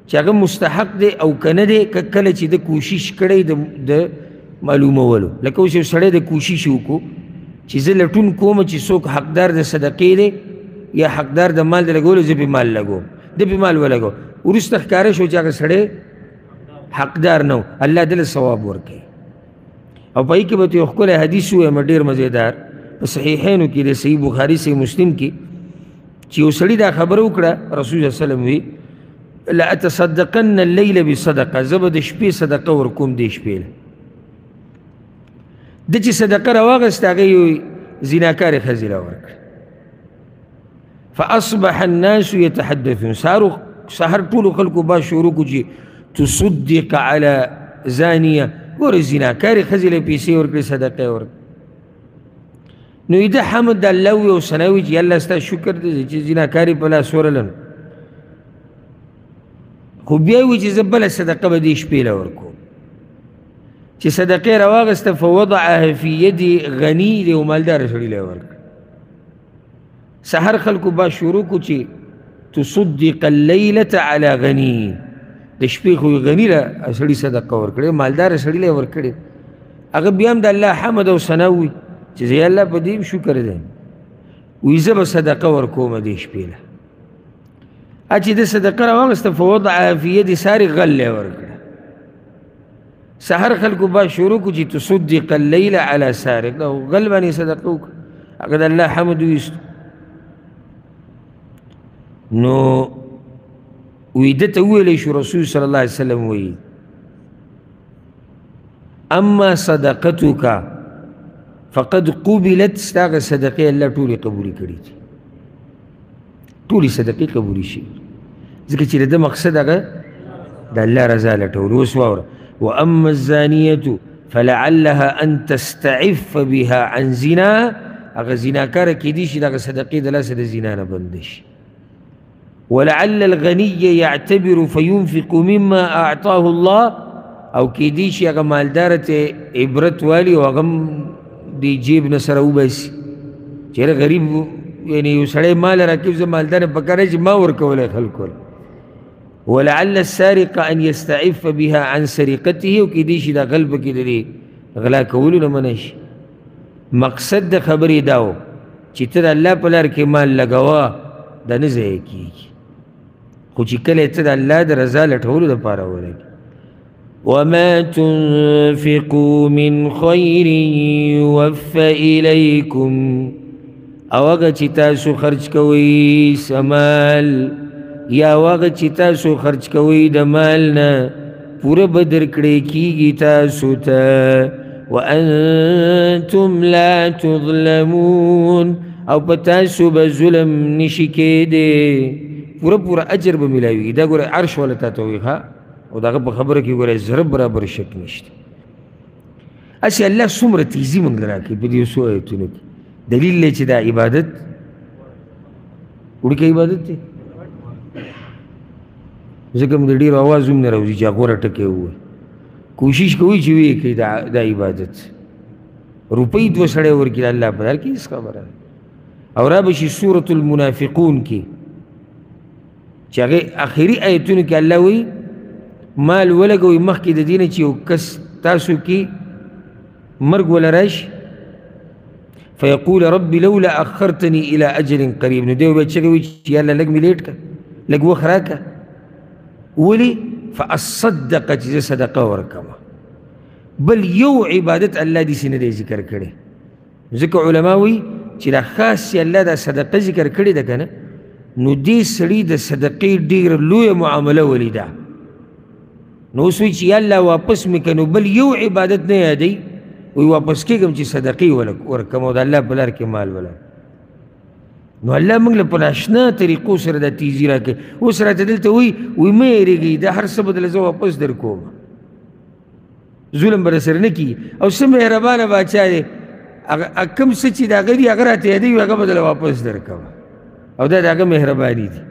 چې هغه مستحق دی او که نه دی، که کله چې ده کوشش کړی د معلومولو، لکه اوس یو سړی د کوشش وکړو چې زه لټون کوم چې څوک حقدار د صدقې دی یا حقدار د مال د لګولو، زه پې مال لګوم، ده پې مال ولګو، وروسته ښکاره شو چې هغه سړی حقدار نه و، الله دله ثواب ورکوي. او په هغې کې به ته یو ښکلی حدیث ووایم ډېر مزېدار په صحیحینو کې د صحیح بخاري صحیح مسلم کې چې یو سړي دا خبره وکړه، رسول صلی الله علیه وسلم وی لأتصدقن اللیل بصدقه، زه به د شپې صدقه ورکوم دې شپې له. ده چې صدقه راواغسته هغه یو زیناکارې ښځې له ورکړه. فاصبح الناس يتحدثون، سهار ټولو خلکو با شروع کړو چې تصدق على زانیه، ګوره زیناکارې ښځې له پیسې ورکړې صدقه یې ورکړه. نو ده حمد د الله وي او ثنا وي چې الله ستا شکر دی چې زیناکارې په لاس ورلم، خو بیا وي چې زه بله صدقه به دې شپې له ورکوم. چې صدقې راواغسته فوضعها فی یدي غني دی او مالداره سړي له یې ورکړه. سحر خلکو با شروع کو چې تصدق اللیلة علی غنی، د شپې خو غني له سړي صدقه ورکړې، مالداره سړي له یې ورکړې. هغه بیا هم د الله حمد او ثنا وي چې زه الله په دې شکر دی، وایي زه به صدقه ورکوم دې شپې له. چې د صدقه راواغسته فوضعها فی یدي سارق غل له یې ورکړه. سحر خلکو با شروع کو چې تصدق اللیل علی سارق، او غل باندې صدقه وکړه، هغه د الله حمد ویستو. نو وی ده ته وویلی شو رسول صلی الله علیه وسلم وی اما صدقتک فقد قبلت، ستا هغه صدقې الله ټولې قبولې کړي دي، ټولې صدقې قبولې شي، ځکه چې د ده مقصد هغه د الله رضا لټول. اوس واوره، واما الزانیة فلعلها ان تستعف بها عن زنا، هغه زناکاره کیدی شي دغه صدقې د لاسه د زنا نه بنده شي. ولعل الغني يعتبر فينفق مما اعطاه الله، او کیدی شي هغه مالدار ته عبرت والی او هغه د جیب نه سره وباسي، چېرې غریب یعنی یو سړی مال راکوي زه مالدار یم پکار چې ما ورکولی خلکو له. ولعل السارق ان يستعف بها عن سرقته، او کیدی شي دا غل پکې د دې غلا کولو نه منع شي. مقصد د خبرې دا و چې ته د الله په لار کې مال لګوه دا نه ضایع کېږي، خو چې کله ته د الله د رضا لټولو دپاره ولګي. وما تنفقوا من خیر یوفى الیکم، او هغه چې تاسو خرج کوئ سمال یا هغه چې تاسو خرج کوئ د مال نه پوره به درکړی کېږي تاسو ته، وانتم لا تظلمون، او په تاسو به ظلم نشي کېدی، پوره اجر به میلاویږي. دا ګوره عرش والا تا ته وایي ښه، او د هغه په خبره کې ګوره ذره برابر شک نشته. هسې الله څومره تیزي موږ له راکوي په دې څو ایتونو کې، دلیل دی چې دا عبادت وړوکی عبادت دی، ځکه موږ د ډېرو اواز هم نه راوځي چې غوره ټکی ووایي، کوشش کوي چې ویې کوي دا عبادت. روپۍ دوه سړی ورکړي د الله په لار کې هېڅ خبره ده. او را به شي سورة المنافقون کې چې هغې آخري ایتونو کې الله وایي مال ولګوئ مخکې د دې نه چې یو کس تاسو کې مرګ وله راشي، فيقول ربي لولا أخرتني إلى أجل قريب. نو دیو بچه کوي چې یا الله لږ مې لیټ کړه، لږ وخت راکړه. ولې؟ فاصدق چې زه صدقه ورکړم. بل یو عبادت الله دې نه دی ذکر کړی. ځکه علما وایي چې دا خاص چې الله دا صدقه ذکر کړې ده که نه، نو دې سړي د صدقې ډېره لویه معامله ولیده. نو اوس وایي چې یا الله واپس مې که، نو بل یو عبادت نه یادوي، وایي واپس کېږم چې صدقې ورکړم او د الله په لار کې مال ولرم. نو الله موږ له په ناشنا طریقو سره دا تیزي راکوي. اوس راته دلته وایي مه هېرېږئ، دا هر څه به درله زه واپس در کوم، ظلم به رسره نه کېږي. او څه مهربانه باچا دی، کوم څه چې د هغه دي هغه راته یادوي، هغه به درله واپس در کوم، او دا د هغه مهرباني دي.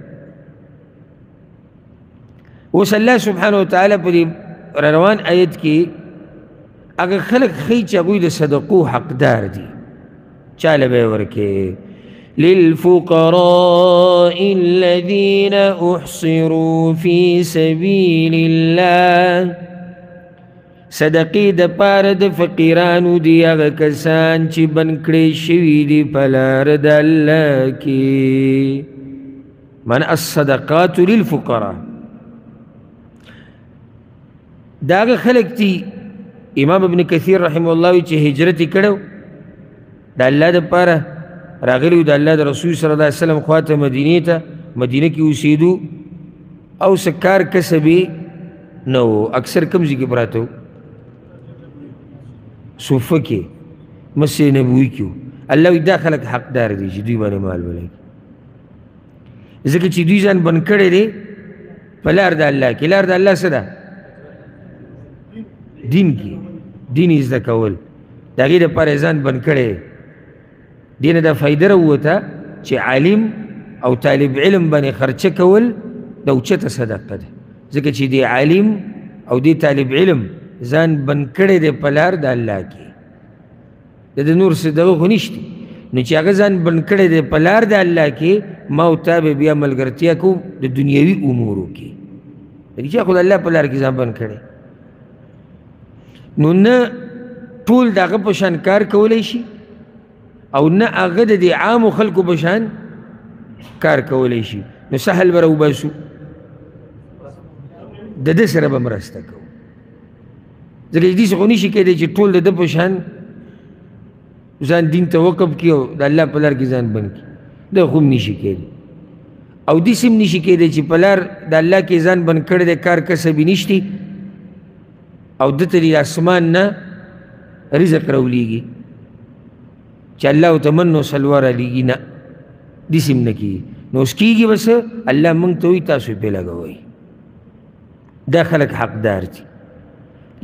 اوس الله سبحانه وتعالی په دې روان آیت کې هغه خلک ښیي چې هغوی د صدقو حقدار دي. چاله به یې ورکې للفقراء الذين احصروا في سبيل الله. صدقې د پاره د فقیرانو دي هغه کسان چې بند کړی شوي دي په لاره د الله کې. من الصدقات للفقراء، دا هغه خلک دي. امام ابن کثیر رحمه الله وایي چې هجرت یې کړی د الله دپاره، راغلی د الله د رسول صلی الله علیه وسلم خواته مدینې ته، مدینه کې اوسېدو او څه کار کسب یې نه و. اکثر کوم ځای کې پراته و؟ صوفه کې، مسجد نبوي کې و. الله وایي دا خلک حقدار دي چې دوی باندې مال ولګي، ځکه چې دوی ځان بند کړی دی په لار د الله کې. لار د الله څه ده؟ دین کې، دین یې زده کول، د هغې دپاره یې ځان بند کړی. دې نه دا فایده راووته چې عالم او طالب علم باندې خرچه کول د اوچته صدقه ده، ځکه چې دې عالم او دې طالب علم ځان بند کړی دی په لار د الله کې. د نور څه دغه خو نشته، نو چې هغه ځان بند کړی دی په لار د الله کې، ما او تا به بیا ملګرتیا کوو د دنیوي امورو کې. لکه چې خو د الله په لار کې ځان بند کړی، نو نه ټول د هغه په شان کار کولی شي، او نه هغه د دې عامو خلکو په شان کار کولی شي. نو څه حل به راوباسو؟ د ده سره به مرسته کوو، ځکه چې داسې خو نشي کېدی چې ټول د ده په شان ځان دین ته وقف کړي او د الله په لار کې ځان بند کړي. دا خو هم نشي کېدی، او داسې هم نشي کېدی چې په لار د الله کې ځان بند کړی دی، کار کسب یې نشتی، او ده ته د اسمان نه رزق راولیږي چې الله ورته من و سلوا رالیږي. نه، داسې هم نه کېږي. نو اوس کېږي بس الله موږ ته وایي تاسو یې پرې لګوئ. دا خلک حقدار دي.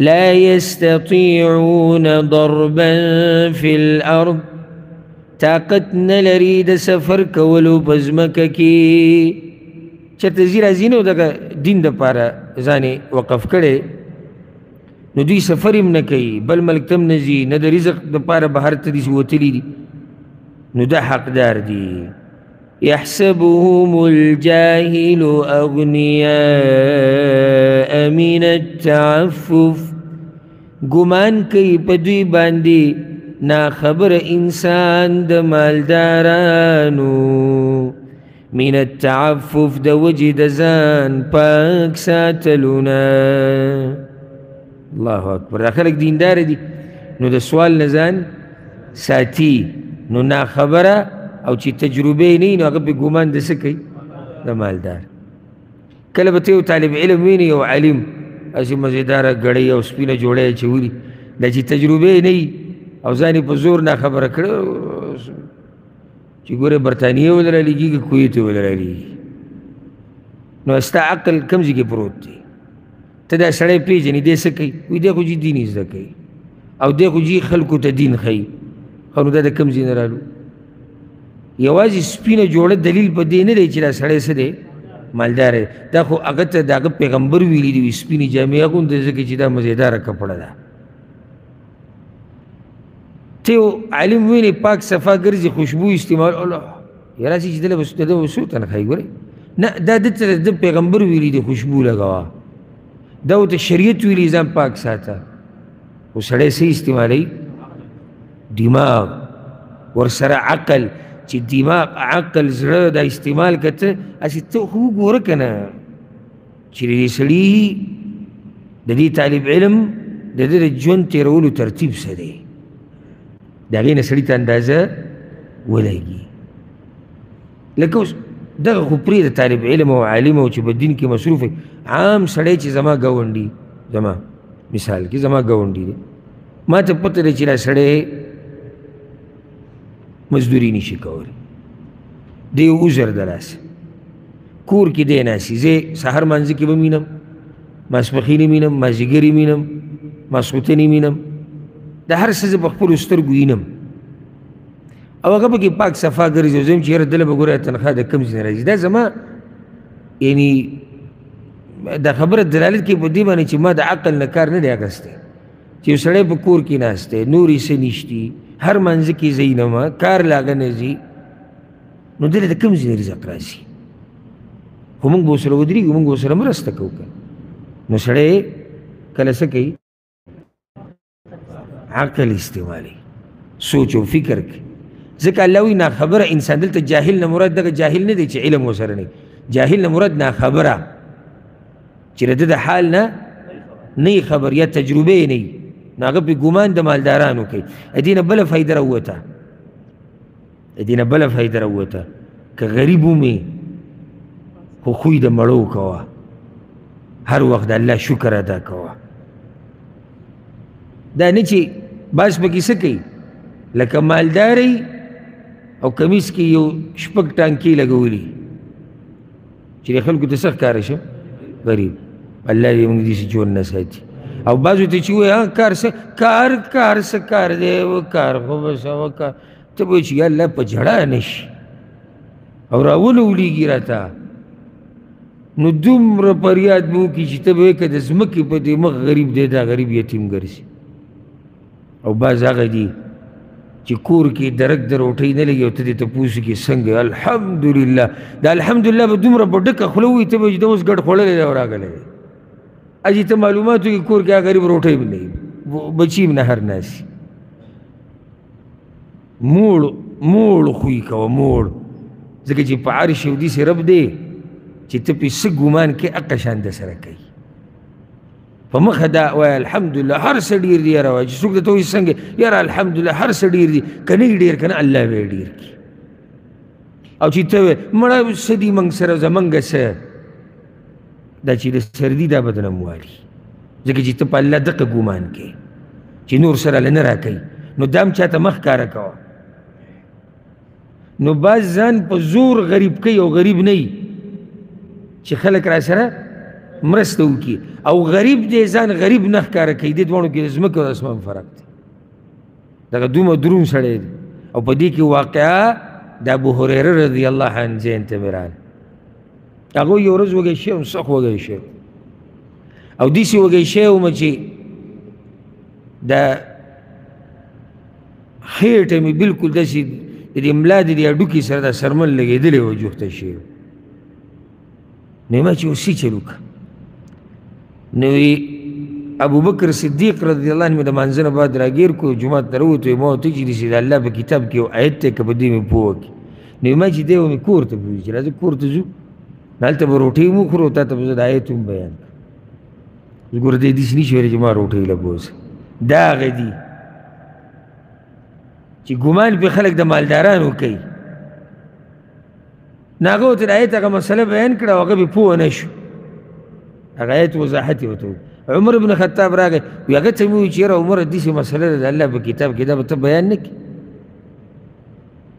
لا يستطيعون ضربا في الأرض، طاقت نه لري د سفر کولو په ځمکه کې. چېرته ځي راځي نه دغه دین دپاره ځان یې وقف کړی، نو دوی سفر هم نه کوي، بل ملک ته هم نه ځي، نه د رزق دپاره بهر ته داسې وتلي دي. نو دا حقدار دي. يحسبهم الجاهل أغنياء من التعفف، ګمان کوي په دوی باندې ناخبر انسان د مالدارانو، من التعفف د وجې د ځان پاک ساتلونه. الله اکبر. دا خلک دیندار دي، نو د سوال نه ځان ساتي، نو ناخبره او چې تجربه یې نه وي، نو هغه پې ګمان د څه کوي؟ د مالدار. کله به ته یو طالب علم ویني، یو عالم هسې مزېداره ګړۍ او سپینه جوړه یې اچولي، دا چې تجربه یې نه وي او ځان یې په زور ناخبره کړی، چې ګوره برطانیې ولې رالیږي، کویت ولې رالیږي. نو ستا عقل کوم ځای کې پروت دی؟ ته دا سړی پېژنې دی څه کوي؟ وایي دی خو جي دین یې زده کوي، او دی خو جي خلکو ته دین ښیي. خو نو دا د کوم ځای نه رالو؟ یوازې سپینه جوړه دلیل په دې نه دی چې دا سړی څه دی؟ مالدار دی. دا خو هغه ته د هغه پیغمبر ویلي دي سپینې جامې اغوندې، ځکه چې دا مزېداره کپړه ده. ته یو عالم وینې پاک صفا ګرځي، خوشبو استعمال، الله یاره چې دله به د ده څو تنخوایي ګورئ. نه، دا ده ته د پیغمبر ویلي دي خوشبو لګوه، دا ورته شریعت ویلي ځان پاک ساته. خو سړی څه استعمالوي؟ دماغ. ورسره عقل چې دماغ عقل زړه دا استعمال کته اسې ته خو ګوره که نه چې دې سړي د دې طالب علم د ده د ژوند تېرولو ترتیب څه دی د هغې نه سړي ته اندازه ولګي لکه اوس دغه خو پرېږده طالب علم او عالم او چې په دین کې مصروف وي عام سړی چې زما ګاونډي زما مثال کې زما ګاونډي دی ما ته پته دی چې دا سړی مزدوري نشي کولی دی یو عذر د لاسه کور کې دی ناستي زه سهار مانځه کې به مینم ماسپښین یې مینم مازدیګر یې مینم ماسخوتن یې مینم د هر څه زه په خپلو سترګو وینم او هغه پکې پاک صفا ګرځي او زه یم چې یاره دله به ګوره تنخوا د کوم ځای نه راځي دا زما یعنی دا خبره دلالت کوي په دې باندې چې ما د عقل نه کار نه دی اخیستی چې یو سړی په کور کې ناست دی نور یې څه نشتي هر منځه کې ځای نه ما کار لاګه نه ځي نو دله د کوم ځای نه رزق راځي خو موږ به ورسره ودرېږو موږ به ورسره مرسته کوو نو سړی کله څه کوي عقل استعمالي سوچ او فکر کوي ځکه الله وایي ناخبره انسان دلته جاهل نه مراد دغه جاهل نه دی چې علم ورسره نه جاهل نه مراد ناخبره چې د ده د حال نه نه خبر یا تجربه یې نه وي نو هغه پې ګمان د مالدارانو کوي د دې نه بله فایده راووته د دې نه بله فایده راووته که غریب ومې خو خوی د مړو کوه هر وخت د الله شکر ادا کوه دا نه چې بعض پکې څه کوي لکه مالداري او کمیس کې یو شپږ ټانکې لګولي چې د خلکو ته څه ښکاره شم غریب الله دې موږ داسې ژوند نه ساتي او بعضو ته چې وایي کار څه کار څه کار دی وکار خو بس وکار ته به وایي چې یا الله په جړه نه شي او راولولیږي راته نو دومره فریاد به وکړي چې ته به وایې که د ځمکې په دې مخ غریب دی دا غریب یتیم ګرځي او بعض هغه دي چې کور کې درک د روټۍ نه لګي او ته دې تپوس کې څنګه الحمدلله دا الحمدلله به دومره په ډکه خوله ووایي ته به چې دا اوس ګډ خوړلی دی او راغلی دی اجي ته معلومات وکړي کور کې هغه غریب روټۍ به نه وي بچي هم نه هر ناسي موړ خوی کوه موړ ځکه چې په عرش یو داسې رب دی چې ته پې څه ګمان کې هغه شان د سره کوي په مخه دا وایه الحمدلله هر څه ډېر دی یاره وایه چې څوک درته وایي څنګه یاره الحمدلله هر څه ډېر دي که نه یې ډېر که نه الله به یې ډېر کړي او چې ته وایې مړه څه دي موږ سره زمونږ څه دا چې د سردي دا بدنموالي ځکه چې ته په الله دقه ګمان کوې چې نور سره له نه راکوي نو دا هم چاته مخ کاره کوه نو بعض ځان په زور غریب کوي او غریب نه وي چې خلک را سره مرسته وکړي او غریب دی ځان غریب نه ښکاره کوي دې دواړو کې د ځمکې او د اسمان فرق دی دغه دومره دروند سړی دی او په دې کې واقعه د ابوهریره رضی الله عنه ذهن ته مې راغله هغه یو ورځ وږی شوی وم سخت وږی شوی او داسې وږی شوی وم چې د خېټه مې بلکل داسې د دې ملا د دې هډوکي سره دا سرمن لګېدلی و جوخته شوی نو ما چې اوس څه چل وکړه نو ابوبکر صدیق رضی الله عنه مې د مانځه نه بعد راګیر کړو جومات ته راووتو ما ورته چې داسې د الله په کتاب کې یو آیت دی که په دې مې پوه وکړي نو ما چې دی مې کور ته پوځي چې راځه کور ته ځو هلته به روټۍ هم وخورو تا ته به زه د آیت هم بیان کړم ګوره دی داسې نه شي ویلی چې ما روټۍ لګوسه دا هغه دي چې ګمان پې خلک د مالدارانو کوي نو هغه ورته د آیت هغه مسله بیان کړه او هغه پې پوه نه شو هغه آیت وضاحت یې ورته عمر بن خطاب راغی وی هغه ته مې وویل چې یاره عمره داسې مسله ده د الله په کتاب کې دا به ته بیان نه کړې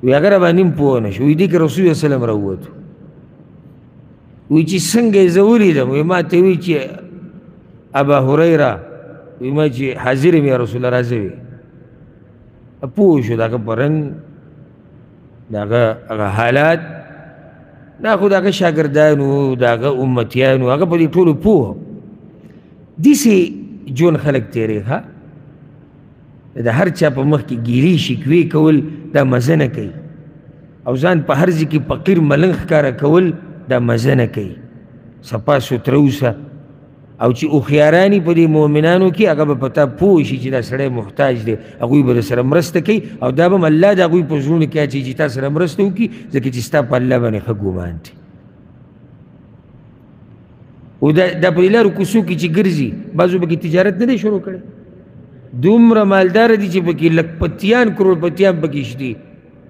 وی هغه راباندې هم پوه نه شو وی دې کې رسول الله وسلم راووتو وی چې څنګه یې زه ولیدم وی ما ته وی چې ابا هریره وی ما چې حاضر یم یا رسول الله راځه وی پوه شو د هغه په رنګ د هغه حالات دا خو د هغه شاګردانو د هغه امتیانو هغه په دې ټولو پوه داسې ژوند خلک تېرې ښه د هر چا په مخ کې ګیرې شکوې کول دا مزه نه کوي او ځان په هر ځای کې فقیر ملنګ ښکاره کول دا مزه نه کوي صفا سوتره اوسه او چې هوښیاران په دې مؤمنانو کې هغه به په تا پوه شي چې دا سړی محتاج دی، هغوی به سره مرسته کوي او دا به هم الله د هغوی په زړونو کې اچوي چې تا سره مرسته وکړي ځکه چې ستا په الله باندې ښه ګمان دی. او دا په دې لارو کوڅو کې چې ګرځي بعضو پکې تجارت نه دی شروع کړی، دومره مالدار دي چې پکې لکپتیان کروڑپتیان پکې شدي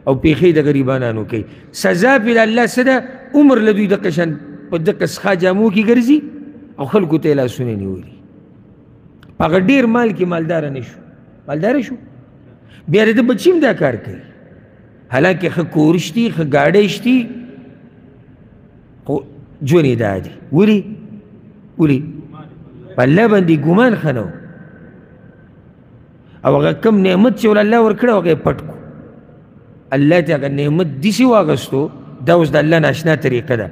او پیښې د غریبانانو کوي. سزا پې د الله څه ده؟ عمر له دوی دقه شان په دقه سخا جامو کې ګرځي او خلکو ته یې لاسونه نیولي. په هغه ډېر مال کې مالداره نه شو، مالداره شو، بیا د ده بچي هم دا کار کوي، حالانکې ښه کور شتي، ښه ګاډی شتي، خو ژوند یې دا دی. ولې په الله باندې ګمان ښه نه و او هغه کم نعمت چې ول الله ورکړی هغه یې پټ کړو. الله ته هغه نعمت داسې واغستو، دا اوس د الله ناشنا طریقه ده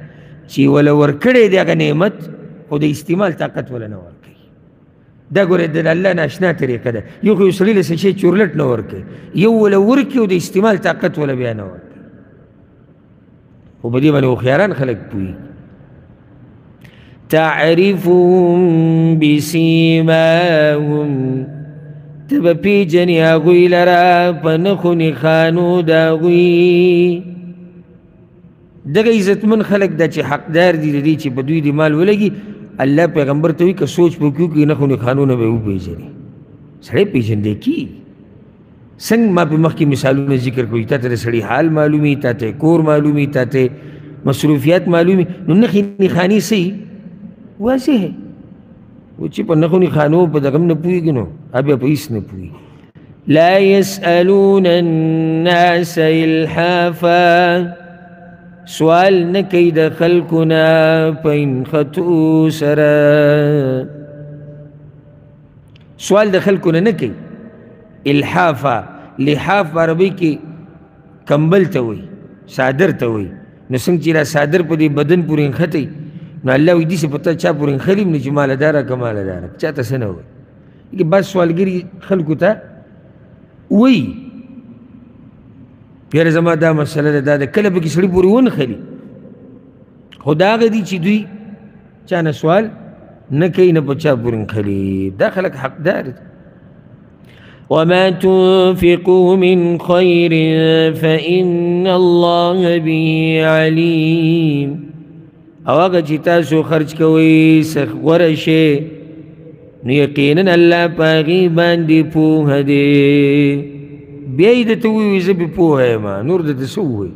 چې وله ورکړی دی هغه نعمت خو د استعمال طاقت وله نه ورکوي. دا ګورې د الله ناشنا طریقه ده. یو خو یو سړي له څه شی چورلټ نه ورکوي، یو وله ورکوي او د استعمال طاقت وله بیا نه ورکوي. خو په دې باندې هوښیاران خلک پوهېږي. تعرفهم بسیماهم، ته به پیژنې هغوی لره په نښو نښانو د هغوی. دغه عزتمن خلک دا چې حقدار دي د دې چې په دوی د مال ولګي، الله پیغمبر ته وایي که سوچ به وکړو نښو نښانونه به یې وپېژني. سړی پېژندی کېږي. څنګه ما په مخکې مثالونه ذکر کړو، تا ته د سړي حال معلومي، تا ته کور معلومي، تا ته مصروفیات معلومي، نو نښې نښانې څه یي؟ واضح ہے. و چې په نښو نښانو په دغه هم نه پوهېږي نو بیا په هېڅ نه پوهېږي. لا يسألون الناس الحافا، سوال نه کوي د خلکو نه په انخطو سره. سوال د خلکو نه کوي. الحافا، لحاف په عربي کې کمبل ته وایي، صادر ته وایي. نو څنګه چې دا صادر په دې بدن پورې نښتی نو الله وایي داسې په تا چا پورې نښلي هم نه چې ماله داره که ماله داره، چا ته څه نه وایي. لکه بعض سوالګري خلکو ته وایي یاره زما دا مسله ده، دا ده، کله پکې سړي پورې ونښلي. خو دا هغه دي چې دوی چا نه سوال نه کوي نه په چا پورې نښلي. دا خلک حقدار دي. وما تنفقوا من خير فإن الله به عليم. او هغه چې تاسو خرج کوئ څه غوره شی نو یقینا الله په هغې باندې پوهه دی. بیا یې درته ووایي زه پې پوهه یم، نور درته څه ووایي؟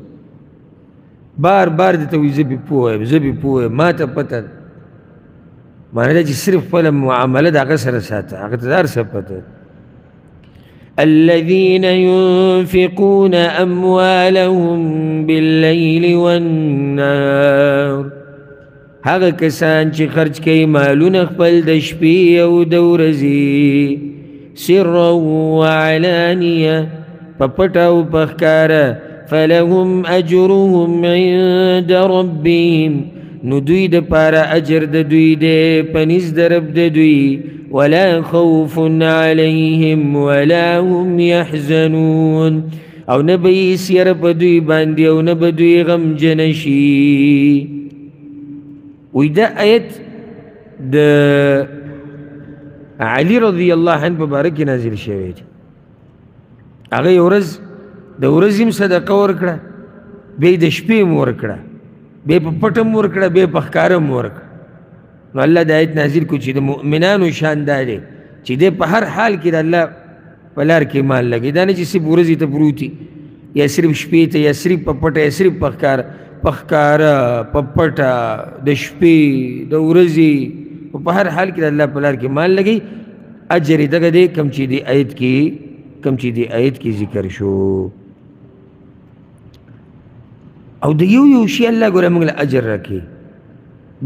بار بار درته وایي زه پې پوهه یم، زه پې پوهه یم، ما ته پته ده. معنی دا چې صرف خپله معامله د هغه سره ساته، هغه ته د هر څه پته ده. الذين ينفقون أموالهم بالليل والنهار، هغه کسان چې خرج کوي مالونه خپل د شپې او د ورځې، سرا وعلانیه، په پټه او په ښکاره، فلهم اجرهم عند ربهم، نو دوی دپاره اجر د دوی دی په نزد د رب د دوی، ولا خوف عليهم ولا هم يحزنون، او نه به یې سیره په دوی باندې او نه به دوی غمجنه شي. وی دا آیت د علي رضی الله عنه په باره کې نازل شوی دی. هغه یو ورځ د ورځې هم صدقه ورکړه، بیا یې د شپې هم ورکړه، بیا په پټه هم ورکړه، بیا په ښکاره هم ورکړه. نو الله د آیت نازل کړو چې د مؤمنانو شان دا دی چې دی په هر حال کې د الله په لار کې مال لګوي. دا نه چې صرف ورځې ته پروت وي یا صرف شپې ته یا صرف په پټه یا صرف په ښکاره، په ښکاره، په پټه، د شپې، د ورځې، په هر حال کې د الله په لار کې مال لګوي. اجر یې دغه دی کوم چې دې آیت کې ذکر شو. او د یو یو شي الله ګوره موږ له اجر راکوي.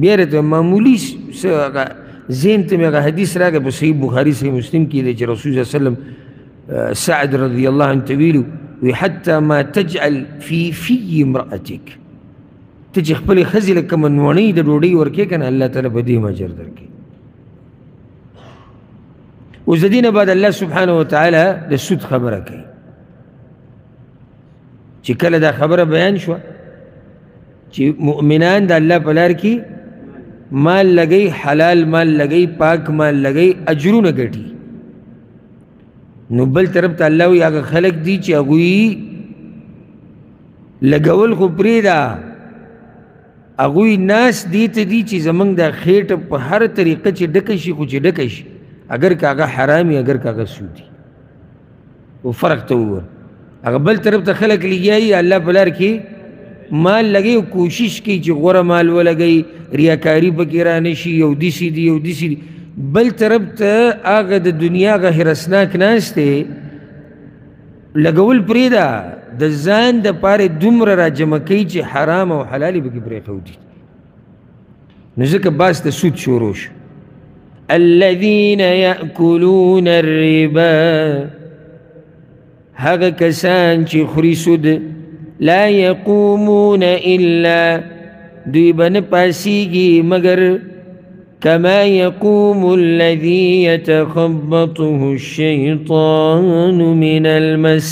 بیا راته معمولي څه هغه ذهن ته مې هغه حدیث راغی په صحیح بخاري صحیح مسلم کې دی چې رسول صلی الله علیه وسلم سعد رضی الله عنه ته ویلي وی حتی ما تجعل فی امرأتک، ته چې خپلې ښځې له کومه نوڼۍ د ډوډۍ ورکوې که نه الله تعالی به دې هم اجر درکوي. اوس د دې نه بعد الله سبحانه وتعالی د سود خبره کوي چې کله دا خبره بیان شوه چې مؤمنان د الله په لار کې مال لګئی، حلال مال لګئی، پاک مال لګئی، اجرونه ګټي. نو بل طرف ته الله وایي هغه خلک دي چې هغوی لګول خو پرېږده، هغوی ناس دې ته دي چې زموږ دا خېټه په هر طریقه چې ډکه شي، خو چې ډکه شي اگر که هغه حرام وي اگر که هغه سود وي. و فرق ته وګوره. هغه بل طرف ته خلک لګیا وي الله په لار کې مال لګوي او کوشش کوي چې غوره مال ولګوي، ریاکاري پکې رانه شي، یو داسې دي یو داسې دي. بل طرف ته هغه د دنیا هغه حرسناک ناست دی، لګول پرېږده، د ځان دپاره دومره راجمع کوي چې حرام او حلال یې پکې پرېښودي. نو ځکه بحث د سود شروع شو. الذین یأکلون الربا، هغه کسان چې خوري سود، لا یقومون الا، دوی به نه پاسیږي مګر کما یقوم الذي یتخبطه الشیطان من المس،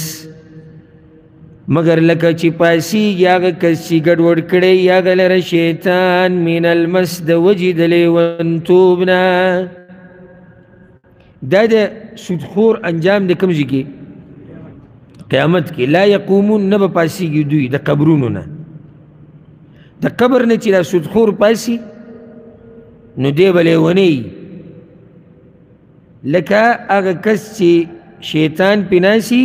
مگر لکه چې پاسیږي هغه کس چې ګډوډ کړی هغه لره شیطان من المس د وجې د لیونتوب نه. دا د سودخور انجام د کوم ځای کې؟ قیامت کې. لا یقومون، نه به پاسیږي دوی د قبرونو نه، د قبر نه چې دا سودخور پاسي نو دی به لیونی، لکه هغه کس چې شیطان پې ناسي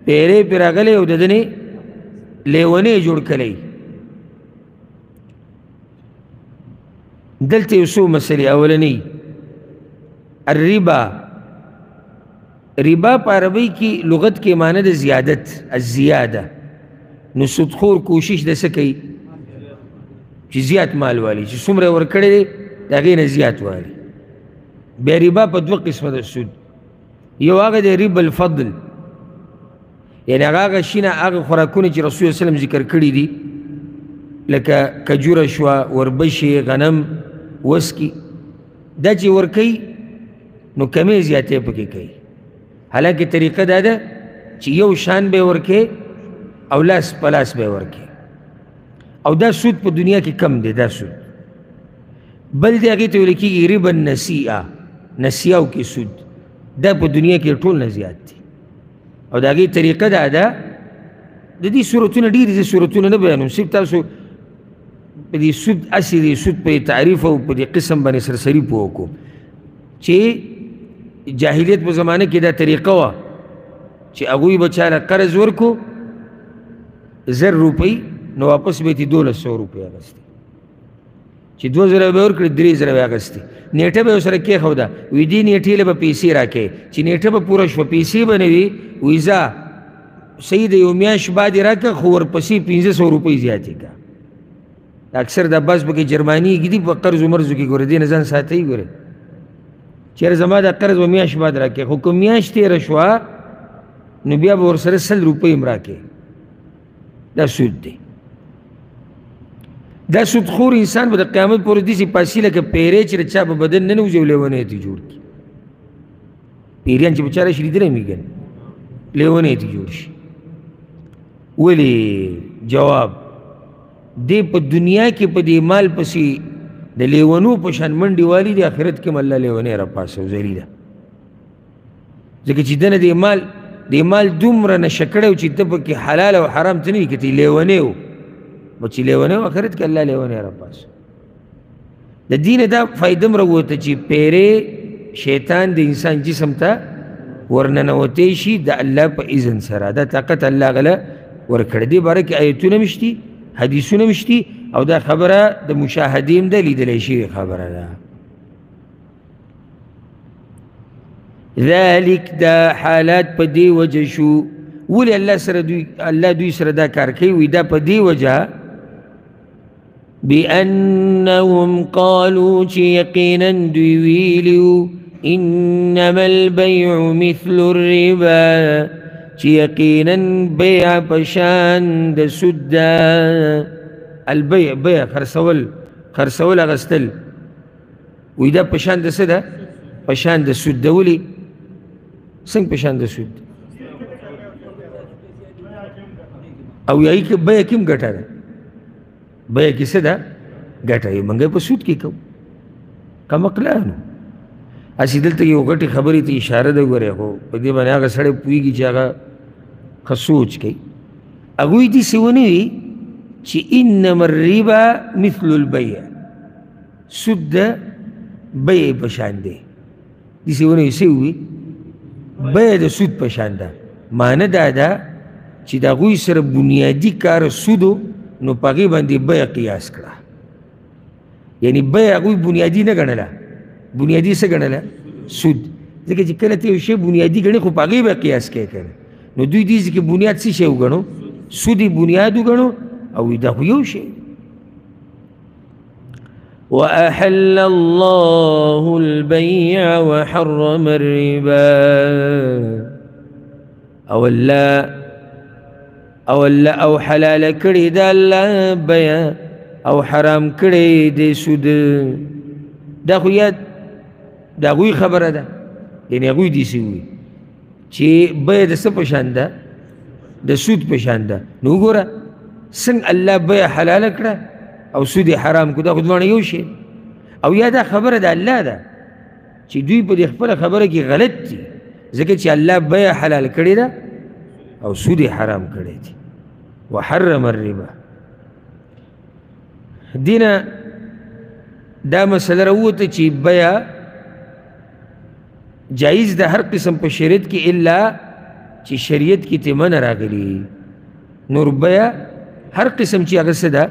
پیرې پې راغلی او د ده نه لیونی جوړ کړی. دلته یو څو مسلې. اولنی الربا، ربا په عربی کې لغت کې معنی د زیادت، الزیاده. نو سودخور کوشش د څه کوي؟ چې زیات مال والی، چې څومره ورکړی دی د هغې نه زیات والی. بیا ربا په دوه قسمه د سود، یو هغه دی ربا الفضل، یعنی هغه شینه هغه خوراکونه چې رسول صلی الله علیه وسلم ذکر کړي دي، لکه کجوره شوه، وربشې، غنم، وسکي، دا چې ورکوي نو کمې زیاتې پکې کوي. حالانکه طریقه دا ده چې یو شان به ورکې او لاس په لاس به ورکې، او دا سود په دنیا کې کم دی. دا سود بل دی هغې ته ویل کېږي ربا النسیئه، نسیاو کې سود، دا په دنیا کې ټول نه زیات دی. او د هغې طریقه دا ده، د دې صورتونه ډېرې، زه صورتونه نه بیانوم، صرف تاسو په دې سود هسې د سود په تعریف او په دې قسم باندې سرسري پوه کړو چې جاهلیت په زمانه کې دا طریقه وه چې هغوی به چاله قرض ورکو 1000 روپۍ، نو واپس به یې 1200 روپۍ اخیستې، چې 2000 به ورکړې 3000 به اخیستې. نیټه به ورسره کېښوده، وایي دې نیټې له به پیسې راکړې، چې نیټه به پوره شوه پیسې به نه وي، وایي ځه صحیح د یو میاشت بعد یې راکړه، خو ورپسې 1500 روپۍ زیاتې کړه. اکثر دا بس پکې جرمانیږي دي په قرض و مرضو کې، ګوره دې نه ځان ساتئ. ګوره چېرې زما دا قرض به میاشت بعد راکړې، خو که میاشت تېره شوه نو بیا به ورسره 100 روپۍ هم راکړې. دا سود دی. دا سودخور انسان به د قیامت پورې داسې پاسي لکه پیری چې د چا په بدن نه نوځي او لیونی ته جوړ کړي. پیریان چې بچاره شي لیدلی مې ګنې لیونی ته جوړ شي. ولې؟ جواب دی په دنیا کې په دې مال پسې د لیونو په شان منډې والي دي، آخرت کې هم الله لیونی راپاسي او ذلیله. ځکه چې دنه دې مال دومره نشه کړی و چې ته پکې حلال او حرام ته نه وي، که ته لیونی و بچې لیونی و، آخرت کې الله لیونی راپاسي. د دې نه دا فایده هم راووته چې پیری شیطان د انسان جسم ته ورننوتی شي د الله په اذن سره. دا طاقت الله غله ورکړی. دې باره کې آیتونه مشتي، حدیثونه مشتي، او دا خبره د مشاهدې هم ده، لیدلی شوې خبره ده. ذلک دا حالات په دې وجه شو. ولې الله دوی سره دا کار کوي؟ وایي دا په دې وجه بأنهم قالوا چې یقینا دوی ویلي انما البيع مثل الربا، چې یقینا بیع په شان د سود ده. البیع، بیع خرڅول اخیستل، وایي دا په شان د څه ده؟ په شان د سود ده. ولې؟ څنګه په شان د سود؟ او یایي که بیع کې هم ګټه ده. بیع کې څه ده؟ ګټه یې منګه په سود کې کوو کمقلانو هسې دلته یو غټې خبرې ته اشاره ده ګورې خو په دې باندې هغه سړی پوهېږي چې هغه ښه سوچ کوي هغوی داسې ونه وي چې انما الربا مثل البیع سود د بیع په شان دی داسې ونه وي څه ووي بیع د سود په شان ده معنه دا ده چې د هغوی سره بنیادي کار سودو نو په هغې باندې بیع قیاس کړه یعنی بیع هغوی بنیادي نه ګڼله بنیادي څه ګڼله سود ځکه چې کله ته یو شی بنیادي ګڼې خو په هغې به قیاس کوې که نو دوی دې چې بنیاد څه شی وګڼو سود یې بنیاد وګڼو او دا خو یو شی وأحل الله البيع وحرم الربا او حلال کړي د الله بیع او حرام کړي د سود دا خو یاد د هغوی خبره ده یعنې هغوی داسې وي چې بیع د څه په شان ده د سود په شان ده نو وګوره څنګه الله بیع حلاله کړه او سود یې حرام کړو دا خو دواړه یو شی او یا دا خبره د الله ده چې دوی په دې خپله خبره کې غلط دي ځکه چې الله بیع حلال کړې ده او سود یې حرام کړی دی وحرم الربا دینه دا مسله راووته چې بیع جایز ده هر قسم په شریعت کې الا چې شریعت کې ته منع راغلي نور بیع هر قسم چې هغه څه ده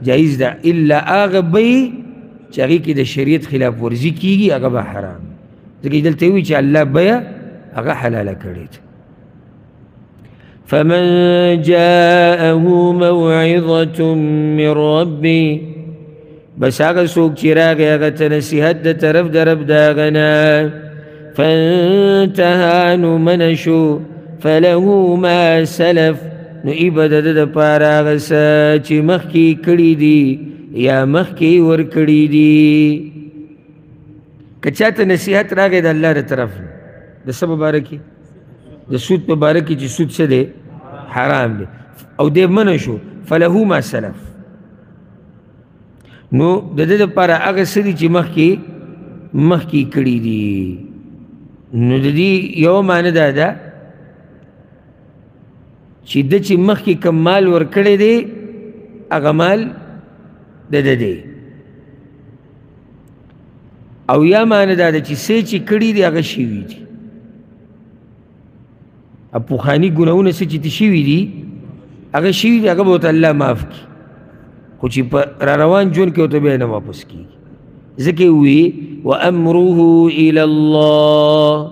جایز ده الا هغه بیع چې هغې کې د شریعت خلاف ورزي کېږي هغه به حرام ځکه دلته وي چې الله بیع هغه حلاله کړې ده فمن جاءه موعظة من ربه بس هغه څوک چې راغی هغه ته نصیحت د طرف د رب د هغه نه فانتهى نو منع شو فله ما سلف نو ای به د ده دپاره هغه څه چې مخکې کړي دي یا مخکې ورکړي دي که چاته نصیحت راغی د الله د طرف نه د څه په باره کې د سود په باره کې چې سود څه دی حرام دی او دی منع شو فله ما سلف نو د ده دپاره هغه څه دي چې مخکې کړي دي نو د دې یو معنی دا ده چې ده چې مخکې کوم مال ورکړی دی هغه مال د ده دی او یا معنی دا ده چې څه چې کړي دي هغه شوي دي پخواني ګناهونه څه چې شوي دي هغه شوي دي هغه به ورته الله معاف کړي خو چې په را روان ژوند کې ورته بیا نه واپس کېږي ځکه یې ووي وامره الی الله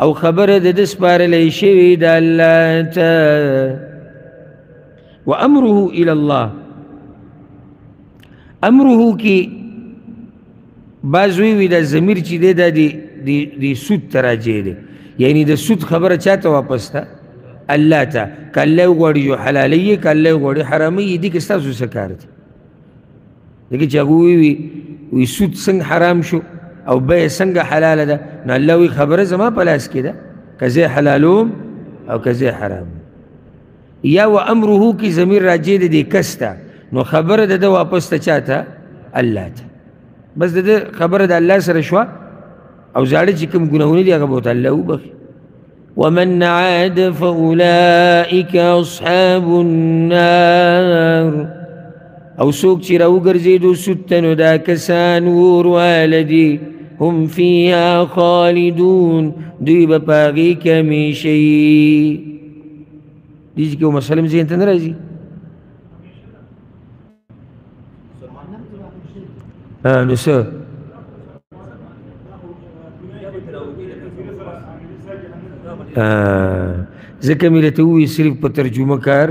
او خبره د ده سپارلی شوې د الله ته وامره الی الله امره کې بعض وی دا ضمیر چې دی دا د سود ته راجع دی یعنی د سود خبره چا ته واپس ده الله ته که الله وغواړي یو حلالوي یې که الله وغواړي حراموي یې دې کې ستاسو څه کار دی ځکه چې هغه وی سود څنګه حرام شو او بیع څنګه حلاله ده نو الله وی خبره زما په لاس کې ده که زه حلالوم او که زه حرام یا و امره کې ضمیر راجع دی دې کس ته نو خبره د ده واپس ته چا ته الله ته بس د ده خبره د الله سره شوه او زاړه چې کوم ګناهونه دي هغه به ورته الله وبخي ومن عاد فاولئک اصحاب النار او څوک چې راوګرځېدو سود ته نو دا کسان ورواله دي هم فیها خالدون دوی به په هغې کې همیشه یي دې چې کومه مسله ذهن ته نه راځي نو څه ځکه مې راته ووایي صرف په ترجمه کار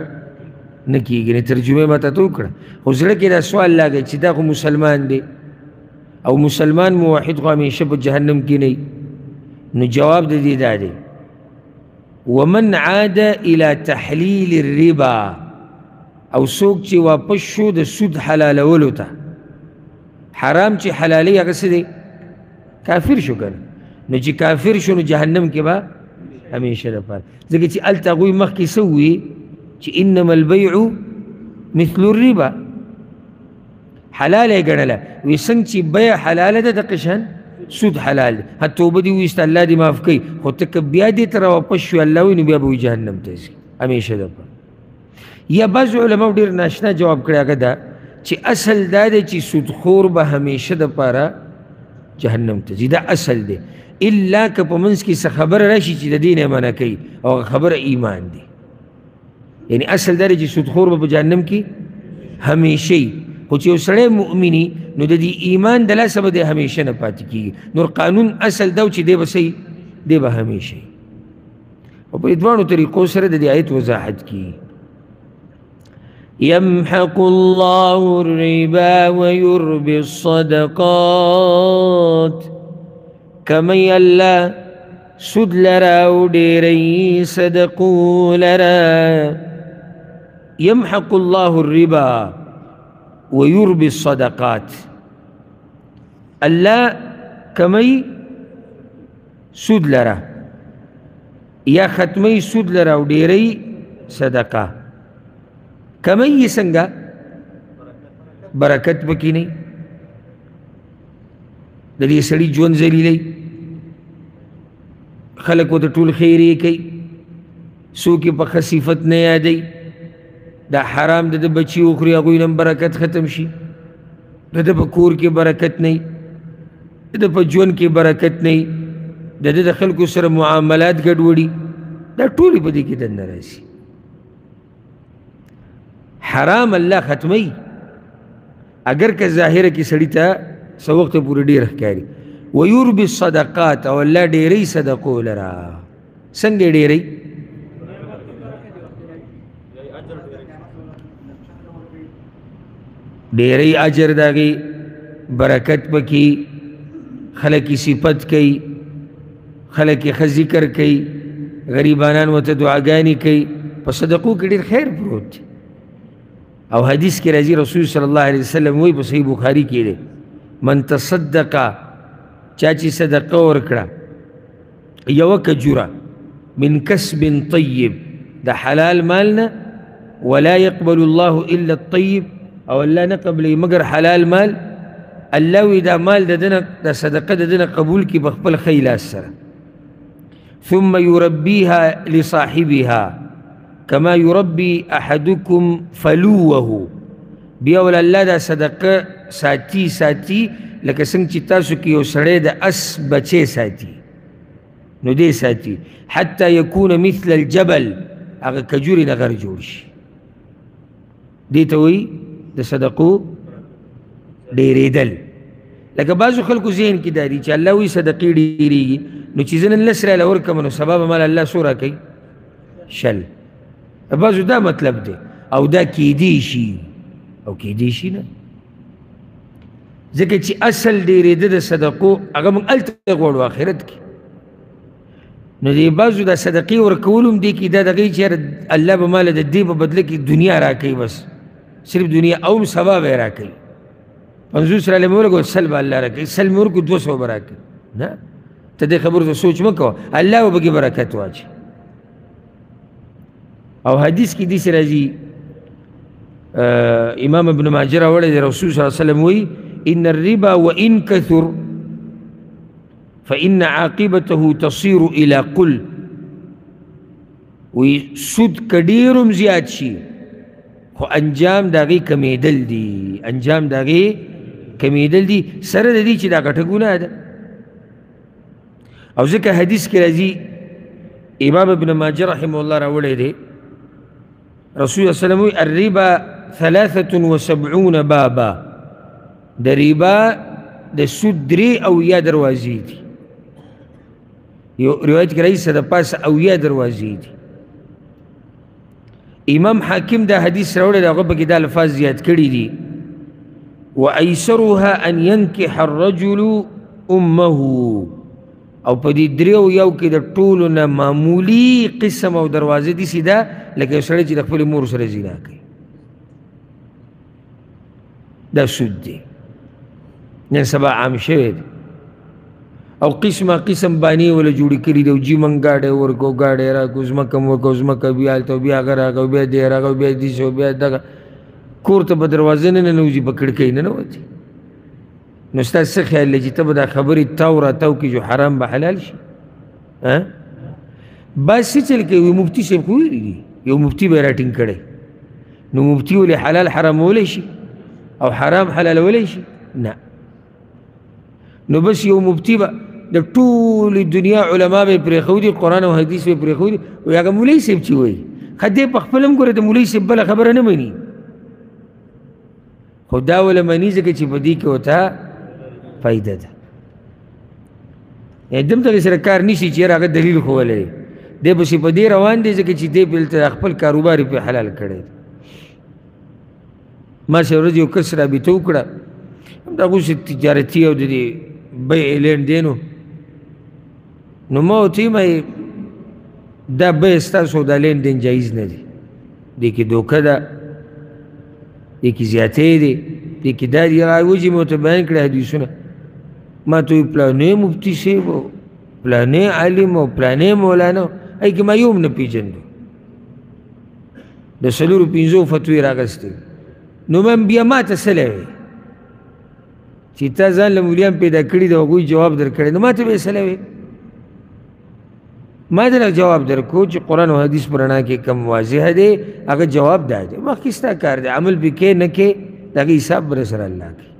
نه کېږي نه ترجمه ما ته وکړه خو زړه کې دا سوال لاګی چې دا خو مسلمان دی او مسلمان موحد خو همیشه په جهنم کې نه نو جواب د دې دا دی ومن عاد الى تحلیل الربا او څوک چې واپس شو د سود حلالولو ته حرام چې حلالي هغه څه دی کافر شو که نو چې کافر شو نو جهنم کې به همیشه دپاره ځکه چې هلته هغوی مخکې څه ووي چې انما البیع مثل الربا حلاله ګڼله وی څنګه چې بیه حلاله ده دقه شان سود حلال دی ها توبه دې وایسته الله دې معاف کوي خو ته که بیا دې ته راواپس شوې الله وایي نو بیا به وي جهنم ته ځي همیشه دپاره یا بعضو علماو ډېر ناشنا جواب کړی هغه دا چې اصل دا دی چې سودخور به همیشه دپاره جهنم ته ځي دا اصل دی الا که په منځ کې څه خبره راشي چې د دې نه منع کوي او هغه خبره ایمان دی یعنی اصل دا دی چې سودخور به په جهنم کې همیشه وي خو چې یو سړی مؤمني نو د دې ایمان د لاسه به دی همیشه نه پاتې کېږي نور قانون اصل دا چې دی به صحیح دی به همیشه وي او په دې دواړو طریقو سره د دې آیت وضاحت کېږي يمحق الله الربا ويربي الصدقات کمی الله سود لرا او ډېری صدقو لرا يمحق الله الربا ويربي الصدقات الله کمی سود لرا یا ختمی سود لرا او ډېری صدقه کمی یې څنګه برکت پکې نه د دې سړي ژوند ذلیلوي خلک ورته ټول خیر یې کوي څوک یې په ښه صفت نه یادوي دا حرام د ده بچي وخوري هغوی نه برکت ختم شي د ده په کور کې برکت نه وي د ده په ژوند کې برکت نه وي د ده د خلکو سره معاملات ګډوډي دا ټولې په دې کې دننه راځي حرام الله ختمی اگر که ظاهره کې سړي ته څه وخته پورې ډېر ښکاري ویربي الصدقات او الله ډېری صدقو لرا څنګه ډېری ډېری اجر د هغې برکت پکې خلک یې صفت کوي خلک یې ښه ذکر کوي غریبانان ورته دعاګانې کوي په صدقو کې ډېر خیر پروت دی او حدیث کې راځي رسول صلی الله علیه وسلم وایي په صحیح بخاري کې دی من تصدق چا چې صدقه ورکړه یوه کجوره من کسب طیب د حلال مال نه ولا يقبل الله الا الطیب او الله نه قبلوي مګر حلال مال الله وایي دا مال د ده نه دا صدقه د ده نه قبول کړي په خپل ښه لاس سره ثم يربيها لصاحبها كما يربي احدكم فلوه بیا ول الله دا صدقه ساتي لکه څنګه چې تاسو کې یو سړی د اس بچی ساتي نو دې ساتي حتى يكون مثل الجبل هغه کجورې نه غر جوړ شي دې ته وایي د صدقو ډېرېدل لکه بعضو خلکو ذهن کې دا دي چې الله وایي صدقې ډېرېږي نو چې زه نن لس ریاله ورکړم نو سبا به مال الله څو راکوي شل بعضو دا مطلب دی او دا کیدی شي او کیدی شي نه ځکه چې اصل ډېرېده د صدقو هغه موږ هلته غواړو آخرت کې نو دې بعضو دا صدقې ورکول هم دې کې دا دغه چې الله به ماله د دې په بدله کې دنیا راکوي بس صرف دنیا او هم سبا به یې راکوي 50 ریاله مې ورکړو سل به الله راکوي سل مې ورکړو 200 به راکوي نه ته دې خبرو ته سوچ مه کوه الله به پکې برکت واچي او حدیث کې داسې راځي امام ابن ماجه راوړی دی رسول صلی الله علیه وسلم وایي ان الربا وان كثر فان عاقبته تصير الى قل وی سود که ډېر هم زیات شي خو انجام د هغې کمیدل دي انجام د هغې کمیدل دي سره د دې چې دا غټه ګناه ده او ځکه حدیث کې راځي امام ابن ماجه رحمه الله راوړی دی رسول الله صلی الله علیه وسلم الربا 73 بابا د ربا د سود 3 او یا دروازې دي یو روایت کې راځي د پاسه او یا دروازې دي امام حاکم دا حدیث راوړی دی هغه پکې دا الفاظ زیات کړي دي وایسرها ان ينکح الرجل امه او په دې دریو یو کې د ټولو نه معمولي قسم او دروازې دي سیده لکه یو سړی چې د خپلې مور سره زنا کوي دا سود دی نن سبا عام شوی دی او قسمه قسم بانې وله جوړې کړي دي او جیمن ګاډی ورکو ګاډی راکړو ځمکه مو ورکړو ځمکه بیا هلته بیا هغه راغی بیا دی راغی بیا داسې بیا دغه کور ته به دروازه نه ننوځي په کړکۍ نه ننوځي. نو ستا څه خیال دی چې ته به دا خبرې تاو را تاو کړي چې حرام به حلال شي؟ بعض څه چل کوي مفتي صاحب خو ویلي دي، یو مفتي به یې راټینګ کړی. نو مفتي ولې حلال حرامولی شي او حرام حلالولی شي؟ نه. نو بس یو مفتي به د ټولې دنیا علما به یې پرېښودي، قرآن او حدیث به یې پرېښودي، وایي هغه مولوي صاحب چې وایي ښه دی په خپل هم ګوره د مولوي صاحب بله خبره نه مني، خو دا وله مني ځکه چې په دې کې ورته فایده ده. یعنې دلته سره کار نشي چې یاره هغه دلیل ښوولی دی، دی پسې په دې روان دی ځکه چې دی دلته خپل کاروبار یې پرې حلال کړی دی. ما څه ورځ یو کس رابطه وکړه، همدا اوس تجارتي او د دې بیع لین دین و. نو ما ورته وایم دا بیع ستاسو او دا لین دین جایز نه دی، دې کې دوکه ده، دې کې زیاتۍ دی، دې کې دا دي. راوځي مې ورته بیان کړي حدیثونه. ما ته وایي پلانی مفتي صاحب او پلانی عالم او پلانی مولانا، هغې کې ما یو هم نه پېژندو، د څلورو پنځو فتوې راغستې. نو من بیا ما ته څه وایي چې تا ځان له مولیان پیدا کړي د هغوی جواب در کړی، نو ما ته به یې څه وایي؟ ما دله جواب در کو چې قرآن او حدیث په رڼا کې کم واضح دی، هغه جواب دا دی. مخکې ستا کار دی، عمل پې کې نه کې د هغې حساب به سره الله کوي.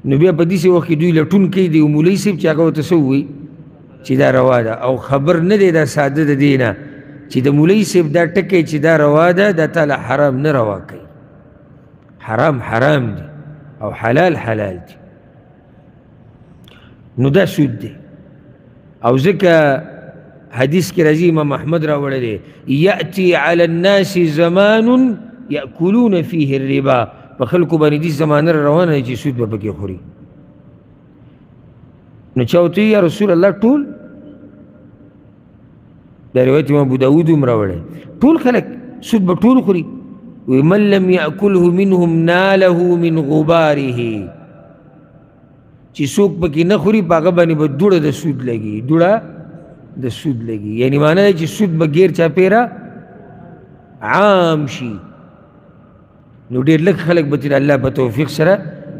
نو بیا په داسې وخت کې دوی لټون کوي د یو مولوي صاحب چې هغه ورته څه ووایي چې دا روا ده، او خبر نه دی دا ساده د دې نه چې د مولوي صاحب دا ټکی چې دا روا ده دا تاله حرام نه روا کوي. حرام حرام دی او حلال حلال دی. نو دا سود دی. او ځکه حدیث کې راځي، امام احمد راوړی دی، یأتی علی الناس زمان یأکلون فیه الربا، په خلکو باندې دې زمانه روانه دی چې سود به پکې خوري. نو چا ورته یا رسول الله ټول؟ دا روایت امام ابو داود هم راوړی، ټول خلک سود به ټول خوري؟ وی من لم یأکله منهم ناله من غباره، چې څوک پکې نه خوري په هغه باندې به دوړه د سود لګي، دوړه د سود لګي. یعنې معنی ده چې سود به غیر چاپېره عام شي. نو ډېر لږ خلک به ترې الله په توفیق سره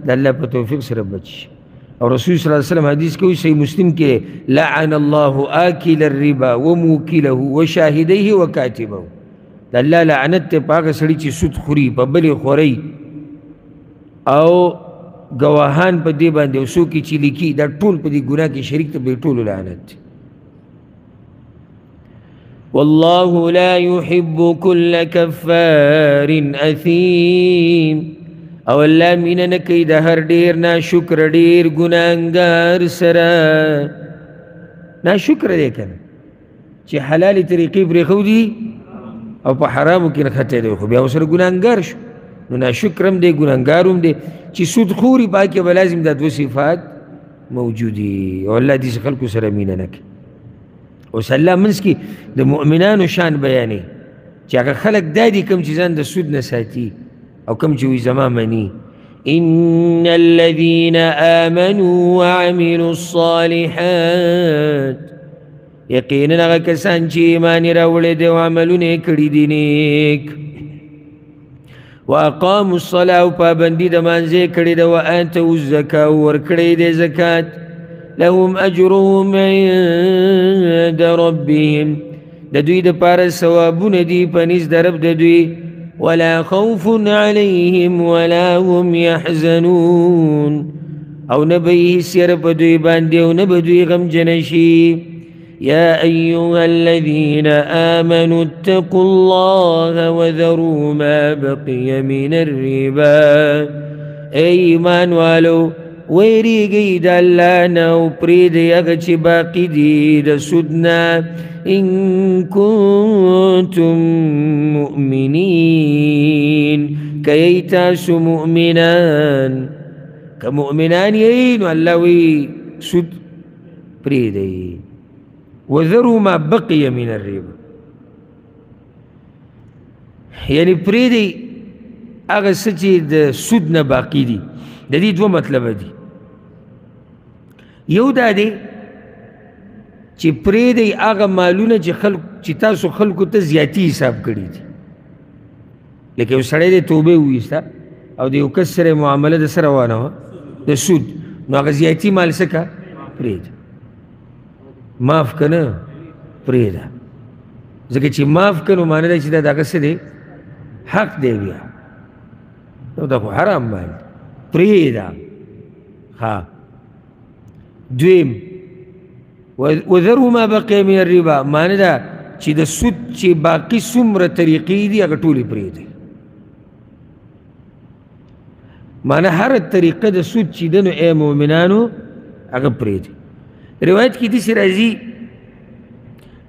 د الله په توفیق سره بچ شي. او رسول صلی الله علیه وسلم حدیث کوي صحیح مسلم کې، لعن الله آکل الربا وموکله وشاهدیه وکاتبه، د الله لعنت ته په هغه سړي چې سود خوري، په بلې خورئ او ګواهان په دې باندې او څوک یې چې لیکي، دا ټول په دې ګناه کې شریک ته به یې ټولو لعنت دی. والله لا يحب كل كفار اثيم، او الله مینه نه کوي د هر ډېر ناشکره ډېر ګناهګار سره. ناشکره دی که نه چې حلالې طریقې پرېښودي او په حرامو کې نښتی دی، خو بیا ورسره ګناهګار شو. نو ناشکر هم دی، ګناهګار هم دی. چې سود خوري په هغې کې به لازم دا دوه صفات موجود وي، او الله داسې خلکو سره مینه نه کوي. اوس الله منځ کې د مؤمنانو شان بیانوي چې هغه خلک دا دي کوم چې ځان د سود نه ساتي او کوم چې وایي زما مني. ان الذين آمنوا وعملوا الصالحات، یقینا هغه کسان چې ایمان یې راوړی دی او عملونه یې کړي دي نیک، واقاموا الصلاة او پابندي د مانځه یې کړې ده، وآتوا الزکاة او ورکړی دی زکات، لهم اجرهم عند ربهم، د دوی دپاره ثوابونه دي په نزد د رب د دوی، ولا خوف عليهم ولا هم يحزنون، او نه به یې هېڅ یره په دوی باندې او نه به دوی غمجنه شي. يا أيها الذين آمنوا اتقوا الله وذروا ما بقي من الربا، ایمان والو ویریږئ د الله نه او پرېږدئ هغه چې باقي دي د سود نه، ان کنتم مؤمنین، که یئ تاسو مؤمنان. که مؤمنان یئ نو الله وی سود پرېږدئ. وذروا ما بقي من الربا، یعنی پرېږدئ هغه څه چې د سود نه باقي دي. د دې دوه مطلبه دي. یو دا دی چې پرېږدئ هغه مالونه چې تاسو خلکو ته زیاتي حساب کړي دي، لکه یو سړی دی توبې وویسته او د یو کس سره معامله د څه روانه وه د سود نو هغه زیاتي مال څه که پرېږده معاف که نه پرېږده ځکه چې معاف که نو معنی دی چې دا د هغه څه دی حق دی بیا نو دا خو حرام مال پرېږده ها دویم وذروا ما بقي من الربا معنی ده چې د سود چې باقي څومره طریقې دي هغه ټولې پرېږدئ معنی هر طریقه د سود چې ده نو ای مؤمنانو هغه پرېږدئ روایت کې داسې راځي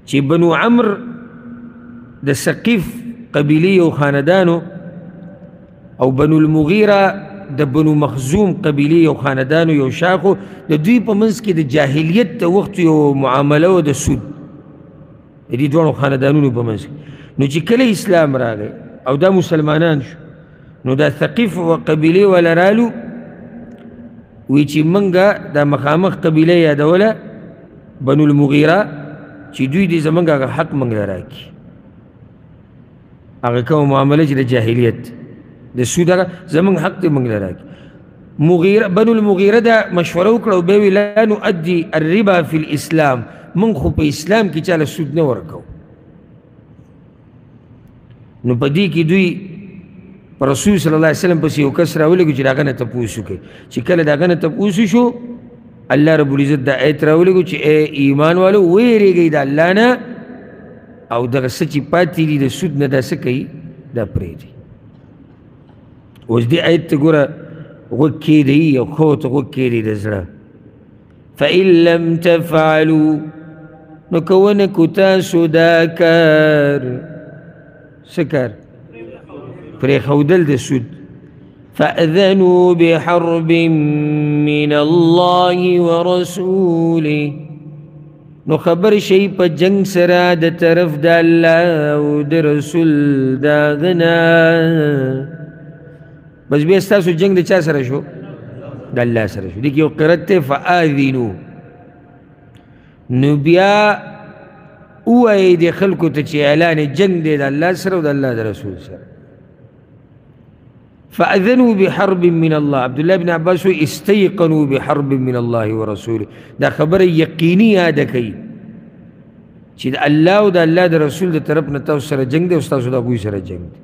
چې بنو عمر د ثقیف قبیلې یو خاندانو او بنو المغیره د بنو مخزوم قبیلې یو خاندانو یو شاخو د دوی په منځ کې د جاهلیت د وخت یو معامله و د سود د دې دواړو خاندانونو په منځ کې نو چې کله اسلام راغی او دا مسلمانان شو نو دا ثقیف و قبیلې والا رالو وی چې منګه دا مخامخ قبیله یادوله بنو المغیره چې دوی دې زمونږ هغه حق منګ له راکړي هغه کومه معامله چې د جاهلیت د سود هغه زمونږ حق دې منګ له راکړي بنو المغیره دا مشوره وکړه او بیا وی لا نؤدي الربا فی الاسلام من خو په اسلام کې چاله سود نه ورکوو نو په دې کې دوی په رسول صلی الله علیه وسلم پسې یو کس راولېږو چې د هغه نه تپوس وکړي چې کله د هغه نه تپوس وشو الله رب العزت دا آیت راولېږو چې ای ایمان والو ویرېږئ د الله نه او دغه څه چې پاتې دي د سود نه دا څه کوي دا پرېږدي اوس دې آیت ته ګوره غوږ کېږدئ او ښه ورته غوږ کېږدئ د زړه فإن لم تفعلوا نو که ونه کړو تاسو دا کار څه کار پرېښودل د سود فأذنوا بحرب من الله ورسوله نو خبر شئ په جنگ سره د طرف د الله او د رسول د هغه نه بس بیا ستاسو جنگ د چا سره شو د الله سره شو دې کې یو قرت دی فآذنوا نو بیا ووایئ د خلکو ته چې اعلان جنگ دی د الله سره او د الله د رسول سره فأذنوا بحرب من الله عبدالله بن عباس استيقنوا بحرب من الله ورسوله دا خبر یقینی یاده کوي چې د الله او د الله د رسول د طرف نه تاسو سره جنگ دی او ستاسو د هغوی سره جنگ دی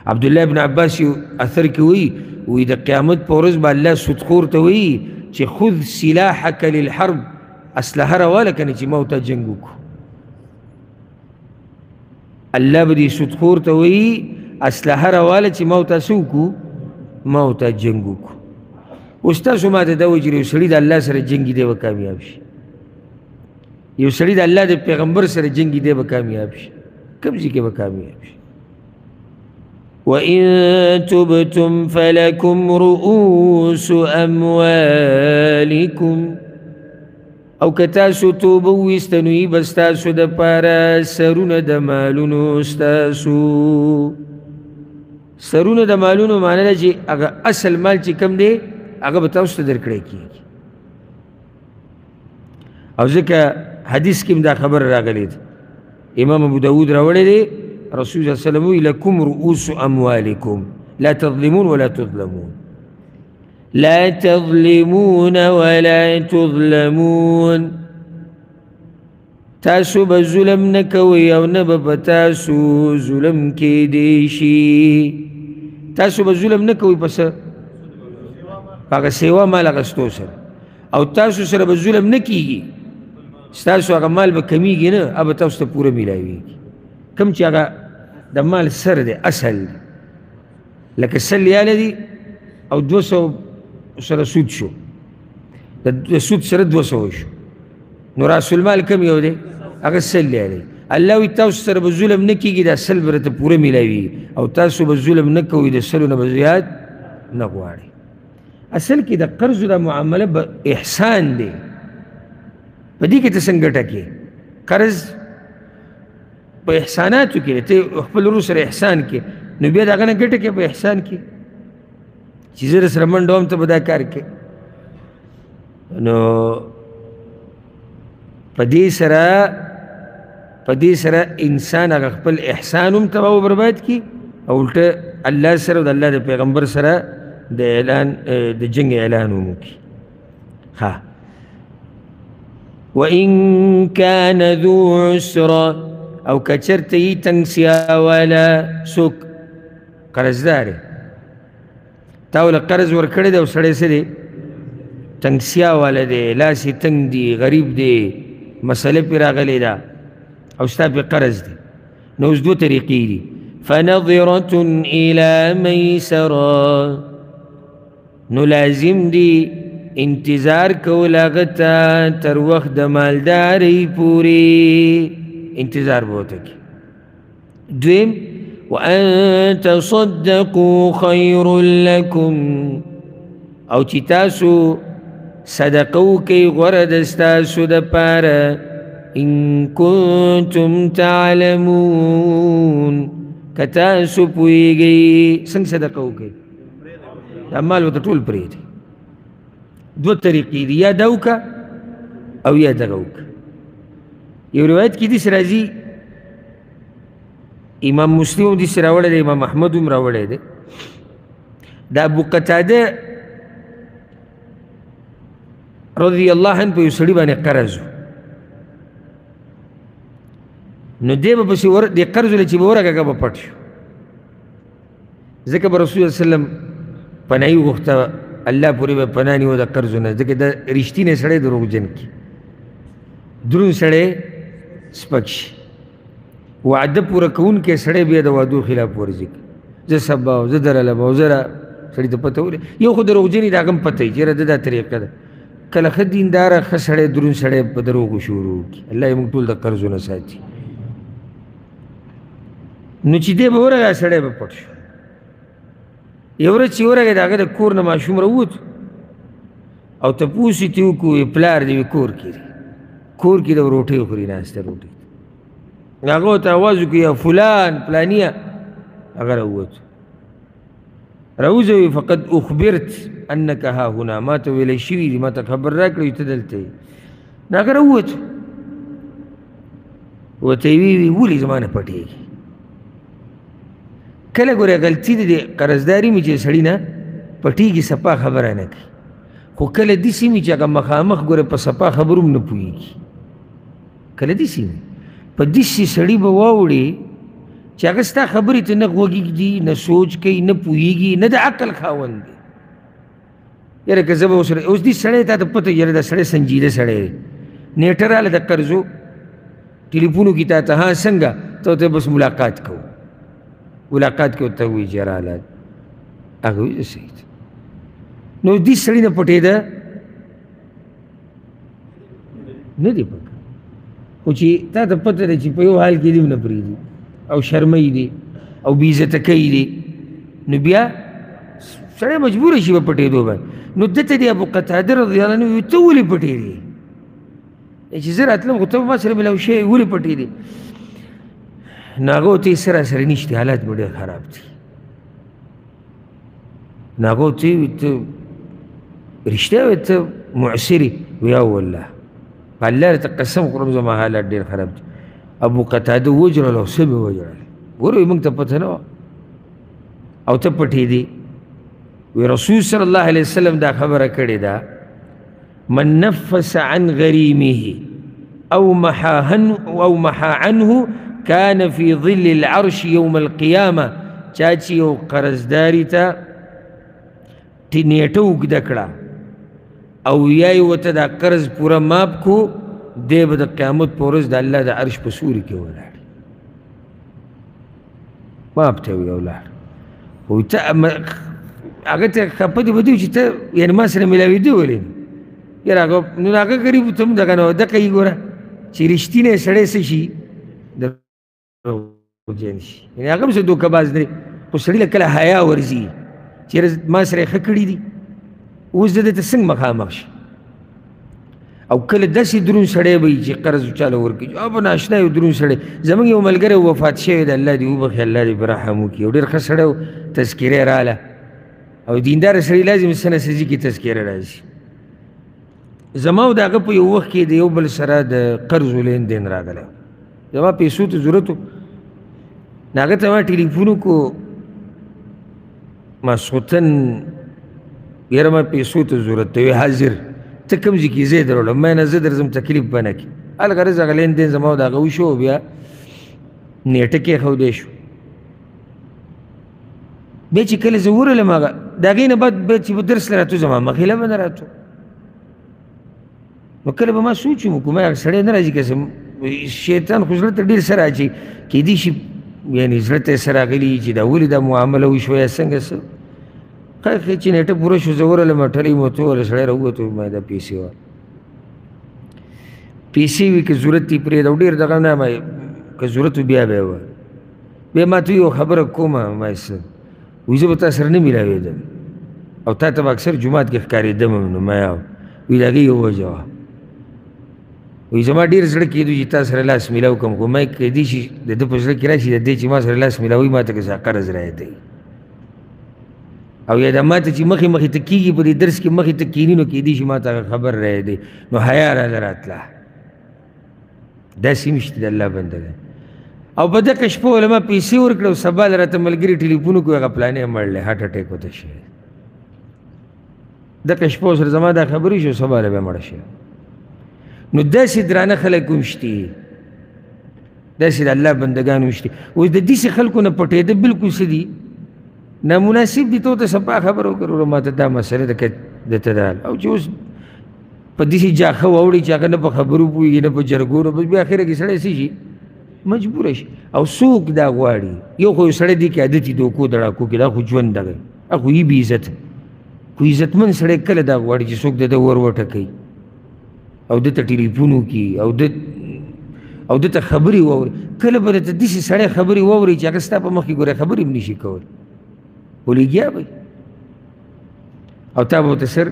عبدالله بن عباس یو اثر کې وایي د قیامت په ورځ به الله سودخور ته وایي چې خذ سلاحک للحرب اسلحه راواله کنه چې ما ورته جنګ وکړو الله به دې سودخور ته وایي اسلحه راواله چې ما ورته څه وکړو ما ورته جنګ وکړو اوس تاسو ما ته دا وایي چې یو سړي د الله سره جنګي دی به کامیاب شي یو سړي د الله د پیغمبر سره جنګي دی به کامیاب شي کوم ځای کې به کامیاب شي وَإِن تُبْتُمْ فَلَكُمْ رُؤُوسُ أَمْوَالِكُمْ او که تاسو توبه وویسته نو یې به ستاسو دپاره سرونه د مالونو ستاسو سرونه د مالونو معنی ده چې هغه اصل مال چې کم دی هغه به تاسو ته درکړی کېږي او ځکه حدیث کې دا خبر راغلی دی امام ابو داود راوړی دی رسول صلی الله علیه وسلم لکم رؤوس اموالکم لا تظلمون ولا تظلمون لا تظلمون ولا تظلمون تاسو به ظلم نه کوئ او نه به په تاسو ظلم کیدی شي تاسو به ظلم نه کوئ په څه په هغه سیوا مال اخیستو سره او تاسو سره به ظلم نه کیږي ستاسو هغه مال به کمیږي نه هغه به تاسو ته پوره میلاویږي کوم چې هغه د مال سر دی اصل دی لکه سل یاله دی او 200 سره سود شو د سود سره 200 شو نو راس المال کم یو دی هغه سل یاله الله وی تاسو سره به ظلم نه کیږي دا سل به ته پوره میلاوي او تاسو به ظلم نه کوئ د سلو نه به زیات نه غواړئ اصل کې د قرض د معامله به احسان دی په دې کې ته څنګه ګټه کې قرض په احساناتو کې ته خپل ورور سره احسان کې نو بیا د هغه نه ګټه کې په احسان کې چې زه سره منډه وم ته به دا کار کې نو په دې سره په دې سره انسان هغه خپل احسان هم تباه و برباد کړي او الټه الله سره او د الله د پیغمبر سره د جنګ اعلان هم وکړي. ها وإن كان ذو عسرة او کچرته یې تنګسیا والا څوک قرضدار تا ول قرض ورکړی دی او سړی څه دی تنګسیا والا دی لاس یې تنګ دی غریب دی مسله پرې راغلی ده او ستا پې قرض دی نو اوس دوه طریقې دي فنظرة إلى ميسرة نو لازم دی انتظار کول هغه ته تر وخت د مالدارۍ پورې انتظار به ورته کړي. دویم وأن تصدقوا خير لكم او چې تاسو صدقه وکئ غوره د ستاسو دپاره إن كنتم تعلمون که تاسو پوهیږئ څنګه صدقه وکئ دا مال ورته ټول پرېږدئ. دو طریقې دي یا دا وکړه او یا دغه وکړه. یو روایت کې داسې راځي امام مسلم هم داسې راوړی دی امام احمد هم راوړی دی د ابو قتاده رضی الله عنه په یو سړي باندې قرض و نو دی به پسې دې قرض له چې به ورکړه به پټ شو ځکه به رسول الله وسلم پناهي وغوښته الله پورې به پناه نیو د قرضو نه ځکه د رښتینی سړی دروغجن کړي دروند سړی سپک شي وعده پوره کوونکی سړی بیا د وعدو خلاف ورځي زه سبا او زه درله به او زه سړي ته پته ولري یو خو دروغجن د هغه هم پته وي چېرې د دا طریقه ده کله ښه دینداره ښه سړی دروند سړی په دروغو شروع وکړي الله یې موږ ټول د قرضو نه ساتي نو چې دی به ورغی سړی به پټ شو یو ورځ چې ورغی د هغه د کور نه ماشوم راووت او تپوس یې ترې وکړو پلار دې وي کور کې دی کور کې د روټۍ خوري ناسته روټۍ هغه ورته اواز وکړو یا فلان فلانیه هغه راووت راوځوي فقد اخبرت انک ها هنا ما ته ویلی شوي دي ما ته خبر راکړی ته دلته یې نو هغه راووت ورته یې ویې ولې زما نه پټېږي کله ګوره غلطي د قرضداري مې چې سړي نه پټېږي صفا خبره نه کوي خو کله داسې وي چې هغه مخامخ ګوره په صفا خبرو هم نه پوهېږي کله داسې وي په داسې سړي به واوړې چې هغه ستا خبرې ته نه غوږ ږدي نه سوچ کوي نه پوهېږي نه د عقل خاوند دی یاره که زه به ورسره اوس دې سړی تا ته پته یاره دا سړی سنجیده سړی دی نیټه راله د قرضو ټلیفون وکړي تا ته ها څنګه ته ورته بس ملاقات کوو ملاقات کې ورته ووایي چې راله هغه وایي صحیح ده نو دې سړي نه پټېده نه دی پکار خو چې تا ته پته ده چې په یو حال کې دې نه پرېږدي او شرموي دي او بې عزته کوي دي نو بیا سړی مجبوره شي په پټېدو باندې نو دته د ابو قتاده رضی الله عنه وایي ته ولې پټېدې چې زه راتلم خو ته به ما سره ملاو شوې ولې پټېدې نو هغه ورته یې سراسر نشته حالات به ډېر خراب دي نو هغه ورته یې ته رښتیا وایې ته معسر یې ویا والله په الله راته قسم خورم زما حالات ډېر خراب دي ابو قتاده وجړل او څه مې وجړل ګوره موږ ته پته نه وه او ته پټېدې وی رسول صلی الله علیه وسلم دا خبره کړې ده من نفس عن غریمه او محا عنه كان في ظل العرش يوم القيامة چا چې یو قرضداري ته نیټه اوږده کړه او یا یې ورته دا قرض پوره ماف کو دی به د قیامت په ورځ د الله د عرش په سوري کې ولاړ ماف ته وی ولاړ وایي ته هغه ته خفه دې به دي چې ته یعنې ما سره میلاوېدې ولې یاره هغه نو هغه غریب ته هم دغه نه دقه یې ګوره چې رښتینی سړی څه شي دروغجن شي یعنې هغه هم څه دوکهباز دی خو سړي له کله حیا ورځي چېرې ما سره یې ښه کړي دي اوس زه دې ته څنګه مخامخ شي او کله داسې دروند سړی به وي چې قرض چاله ورکړي جواب ناشنا یو دروند سړی زموږ یو ملګری وفات شوی دی الله دې وبخي الله دې په رحم وکړي یو ډېر ښه سړی و تذکیره یې راله او دینداره سړي لازم څه نه څه ځي کې تذکیره راځي زما او د هغه په یو وخت کې د یو بل سره د قرضو لین دین راغلی زما پیسو ته ضرورت و هغه ته ما ټلیفون وکړو ماسخوتن یاره ما پیسو ته ضرورت دی حاضر ته کوم ځای کې زه درولم ما نه زه درځم تکلیف به نه کړي الغرض هغه لین دین زما د هغه وشو بیا نیټه کېښودی شو بیا چې کله زه ورغلم هغه د هغې نه بعد بیا چې به درس له راتلو زما مخېله به نه راتلو نو کله به ما سوچ وم کوم هغه سړی نه راځي که شیطان خو زړه ته ډېر څه راځي کیدای شي یعنې زړه ته یې څه راغلي چې دا ولې دا معامله وشوه یا څنګه څه خیر چې نیټه پوره شو زه ورغلم ټلۍ مو وتوله سړی راووتو ما دا پیسې وه پیسې وي که ضرورت یې پرېږده ډېر دغه نه که ضرورت و بیا به یې وه بیا ما ته یو خبره کومه ما څه وایي زه به تا سره نه میلاوېدم او تا ته به اکثر جومات کې ښکارېدم نو ما یا وایي د هغې یو وجه وه وایي زما ډېر زړه کېدو چې تا سره لاس میلاو کړم خو ما کیدای شي د ده په زړه کې راشي د دې چې ما سره لاس میلاوي ما ته که قرض رایادوي او یا دا ما ته چې مخې مخې ته کېږي په دې درس کې مخې ته کښېني نو کیدای شي ما ته خبر رایادوي نو حیا راله راتله داسې هم شته د الله بندګان او په دغه شپه وله ما پیسې ورکړه او سبا له راته ملګري ټلیفون وکړو هغه پلانې مړلی هارټ اټیک ورته شوی دغه شپه سره زما دا خبرې شو سبا له بیا مړه شوی نو داسې درانه خلک هم شته داسې د الله بندګان هم شته اوس د داسې خلکو نه پټېده بلکل څه دي نامناسب دي ته ورته صفا خبره وکړه وروره ما ته دا مسله ده که درته دا او چې اوس په داسې جاښه واوړي چې هغه نه په خبرو پوهېږي نه په جرګو بس بیا اخره کې سړی څه شي مجبوره شي او څوک دا غواړي یو خو یو سړی دی کې عادت یې دوکو دړاکو کې دا خو ژوند دغه خو یې بې عزت خو عزتمن سړی کله دا غواړي چې څوک د ده ور وټکوي او ده ته ټلیفون وکړي او ده ته خبرې واوري کله به درته داسې سړی خبرې واوري چې هغه ستا په مخ کې ګوره خبرې هم نشي کولی خو لګیا به او تا به ورته سر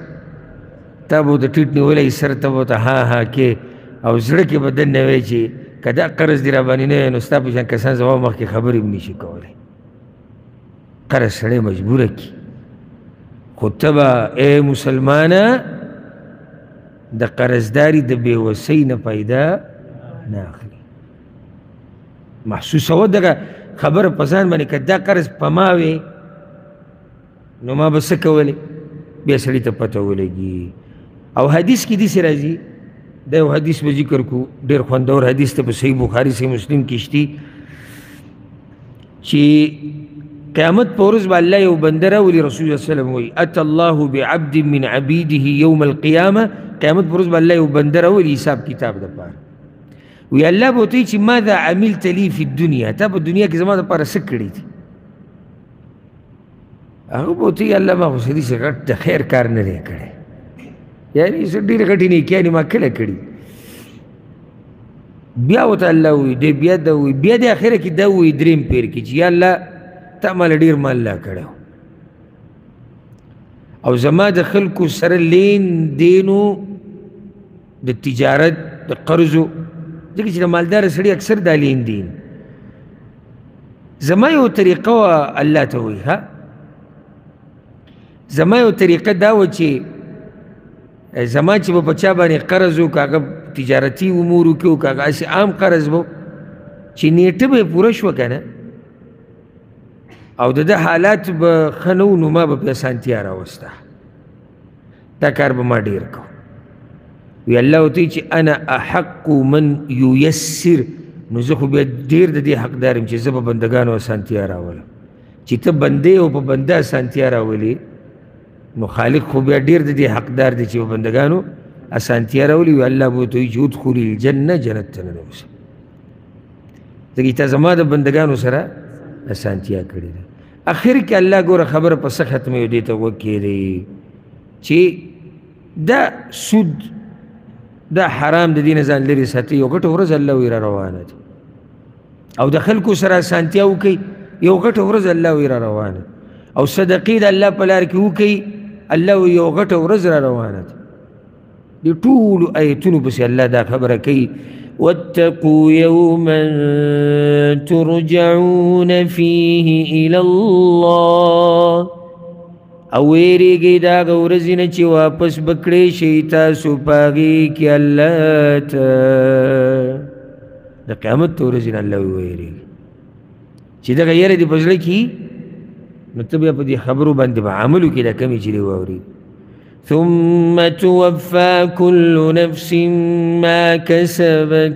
تا به ورته ټیټ نیولی سر ته به ورته ها کې او زړه کې به دننه وی چې که دا قرض دې راباندې نه وی نو ستا په شان کسان زما مخکې خبرې هم نشي کولی قرض سړی مجبوره کړي خو ته به ای مسلمانه د قرضداري د بېوسۍ نه پیدا نه اخلي محسوسوه دغه خبره په ځان باندې که دا قرض په ما وی نو ما به څه کولی بیا سړي ته پته ولګي او حدیث کې داسې راځي دا یو حدیث به ذکر کړو ډېر خوندور حدیث ته په صحیح بخاري صحیح مسلم کې شتي چې قیامت په ورځ به الله یو بنده راولي رسول الله صلی الله علیه وسلم وایي اتی الله بعبد من عبیده یوم القیامه قیامت په ورځ به الله یو بنده راولي حساب کتاب دپاره وی الله به ورته وایي چې ماذا عملت لی فی الدنیا تا په دنیا کې زما دپاره څه کړي دي هغه به ورته وایي الله ما خو څه داسې غټ د خیر کار نه دی کړی یعنې څه ډېرې غټې نیکیانې ما کله کړي بیا ورته الله وایي دی بیا دا وایي بیا د اخره کې دا وایي درېیم پیر کې چې یا الله تا ماله ډېر مال لا کړی او زما د خلکو سره لین دینو د تجارت د قرضو ځکه چې د مالداره سړي اکثر دا لین دین زما یو طریقه وه الله ته وایي ها زما یو طریقه دا وه چې زما چې به په چا باندې قرض و که هغه تجارتي امورو کې و که هغه هسې عام قرض به چې نیټه به یې پوره شوه که نه او د ده حالات به ښه نه و نو ما به پې اسانتیا راوسته دا کار به ما ډېر کو وی الله ورته چې انا احق من ییسر نو زه خو بیا ډېر د دې حقدار یم چې زه په بندګانو اسانتیا راولم چې ته بندې او په بنده اسانتیا راولې نو خالق خو بیا ډېر د دې حقدار دی چې په بندګانو اسانتیا راولي وي الله به ورته وایي چې ادخلي الجنه جنت ته ننوځه ځکه تا زما د بندګانو سره اسانتیا کړې ده اخر کې الله ګوره خبره په څه ختموي دې ته غوږ کېږدئ چې دا سود دا حرام د دې نه ځان لرې ساتي یو غټه ورځ الله وایي را روانه ده او د خلکو سره اسانتیا وکړئ یو غټه ورځ الله وایي را روانه او صدقې د الله په لار کې وکړئ الله وایي یو غټه ورځ را روانه ده دې ټولو ایتونو پسې الله دا خبره کوي واتقوا يوما ترجعون فيه إلى الله او ویریږئ د هغه ورځې نه چې واپس به کړی شئ تاسو په هغې کې الله ته د قیامت ورځې نه الله وویریږي چې دغه یره دې په زړه کې نو ته بیا په دې خبرو باندې به عمل وکړې دا کمې چې دې واورېد ثم توفى كل نفس ما كسبت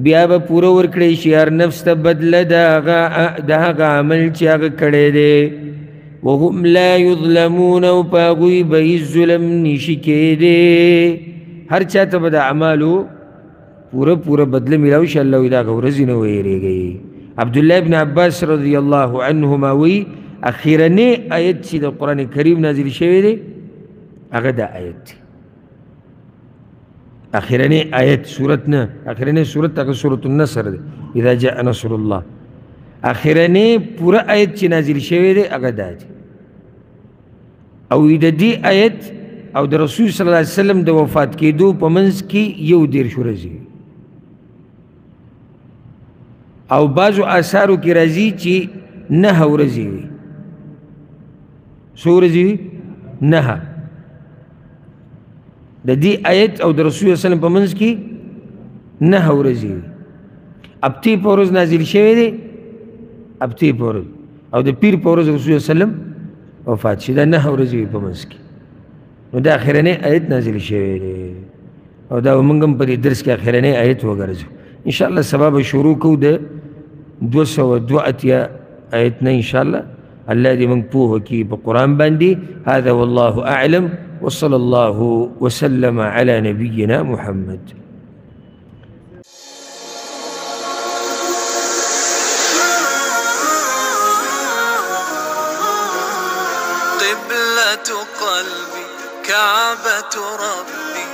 بیا به پوره ورکړی شي هر نفس ته بدله د هغه عمل چې هغه کړی دی وهم لا يظلمون او په هغوی به هېڅ ظلم نشي کېدی هر چا ته به د اعمالو پوره بدله میلاو شي الله وایي د هغه ورځې نه ویرېږئ عبدالله ابن عباس رضی الله عنهما وی اخیرنی آیت چې د قرآن کریم نازل شوی دی هغه دا آیت دی اخیرنی آیت صورت نه اخیرنی صورت هغه صورت النصر دی اذا جاء نصر الله اخیرنی پوره آیت چې نازل شوی دی هغه دا دی او د دې آیت او د رسول صلی الله علیه وسلم د وفات کېدو په منځ کې 11 ورځې او بعضو آثارو کې راځي چې 9 ورځې وي څو ورځې وي 9 د دې آیت او د رسول صلی الله علیه وسلم په منځ کې 9 ورځې وي ابتې په ورځ نازل شوی دی ابتې په ورځ او د پیر په ورځ رسول صلی الله علیه وسلم وفات شي دا 9 ورځې وي په منځ کې نو دا اخرنی آیت نازل شوی دی او دا موږ هم په دې درس کې اخرنی آیت وګرځو ان شاء الله سبا به شروع کوو د 282 آیت نه ان شاء الله الله دې موږ پوهه کړي په قرآن باندې هذا والله اعلم وصلى الله وسلم على نبينا محمد قبلة قلبي كعبة ربي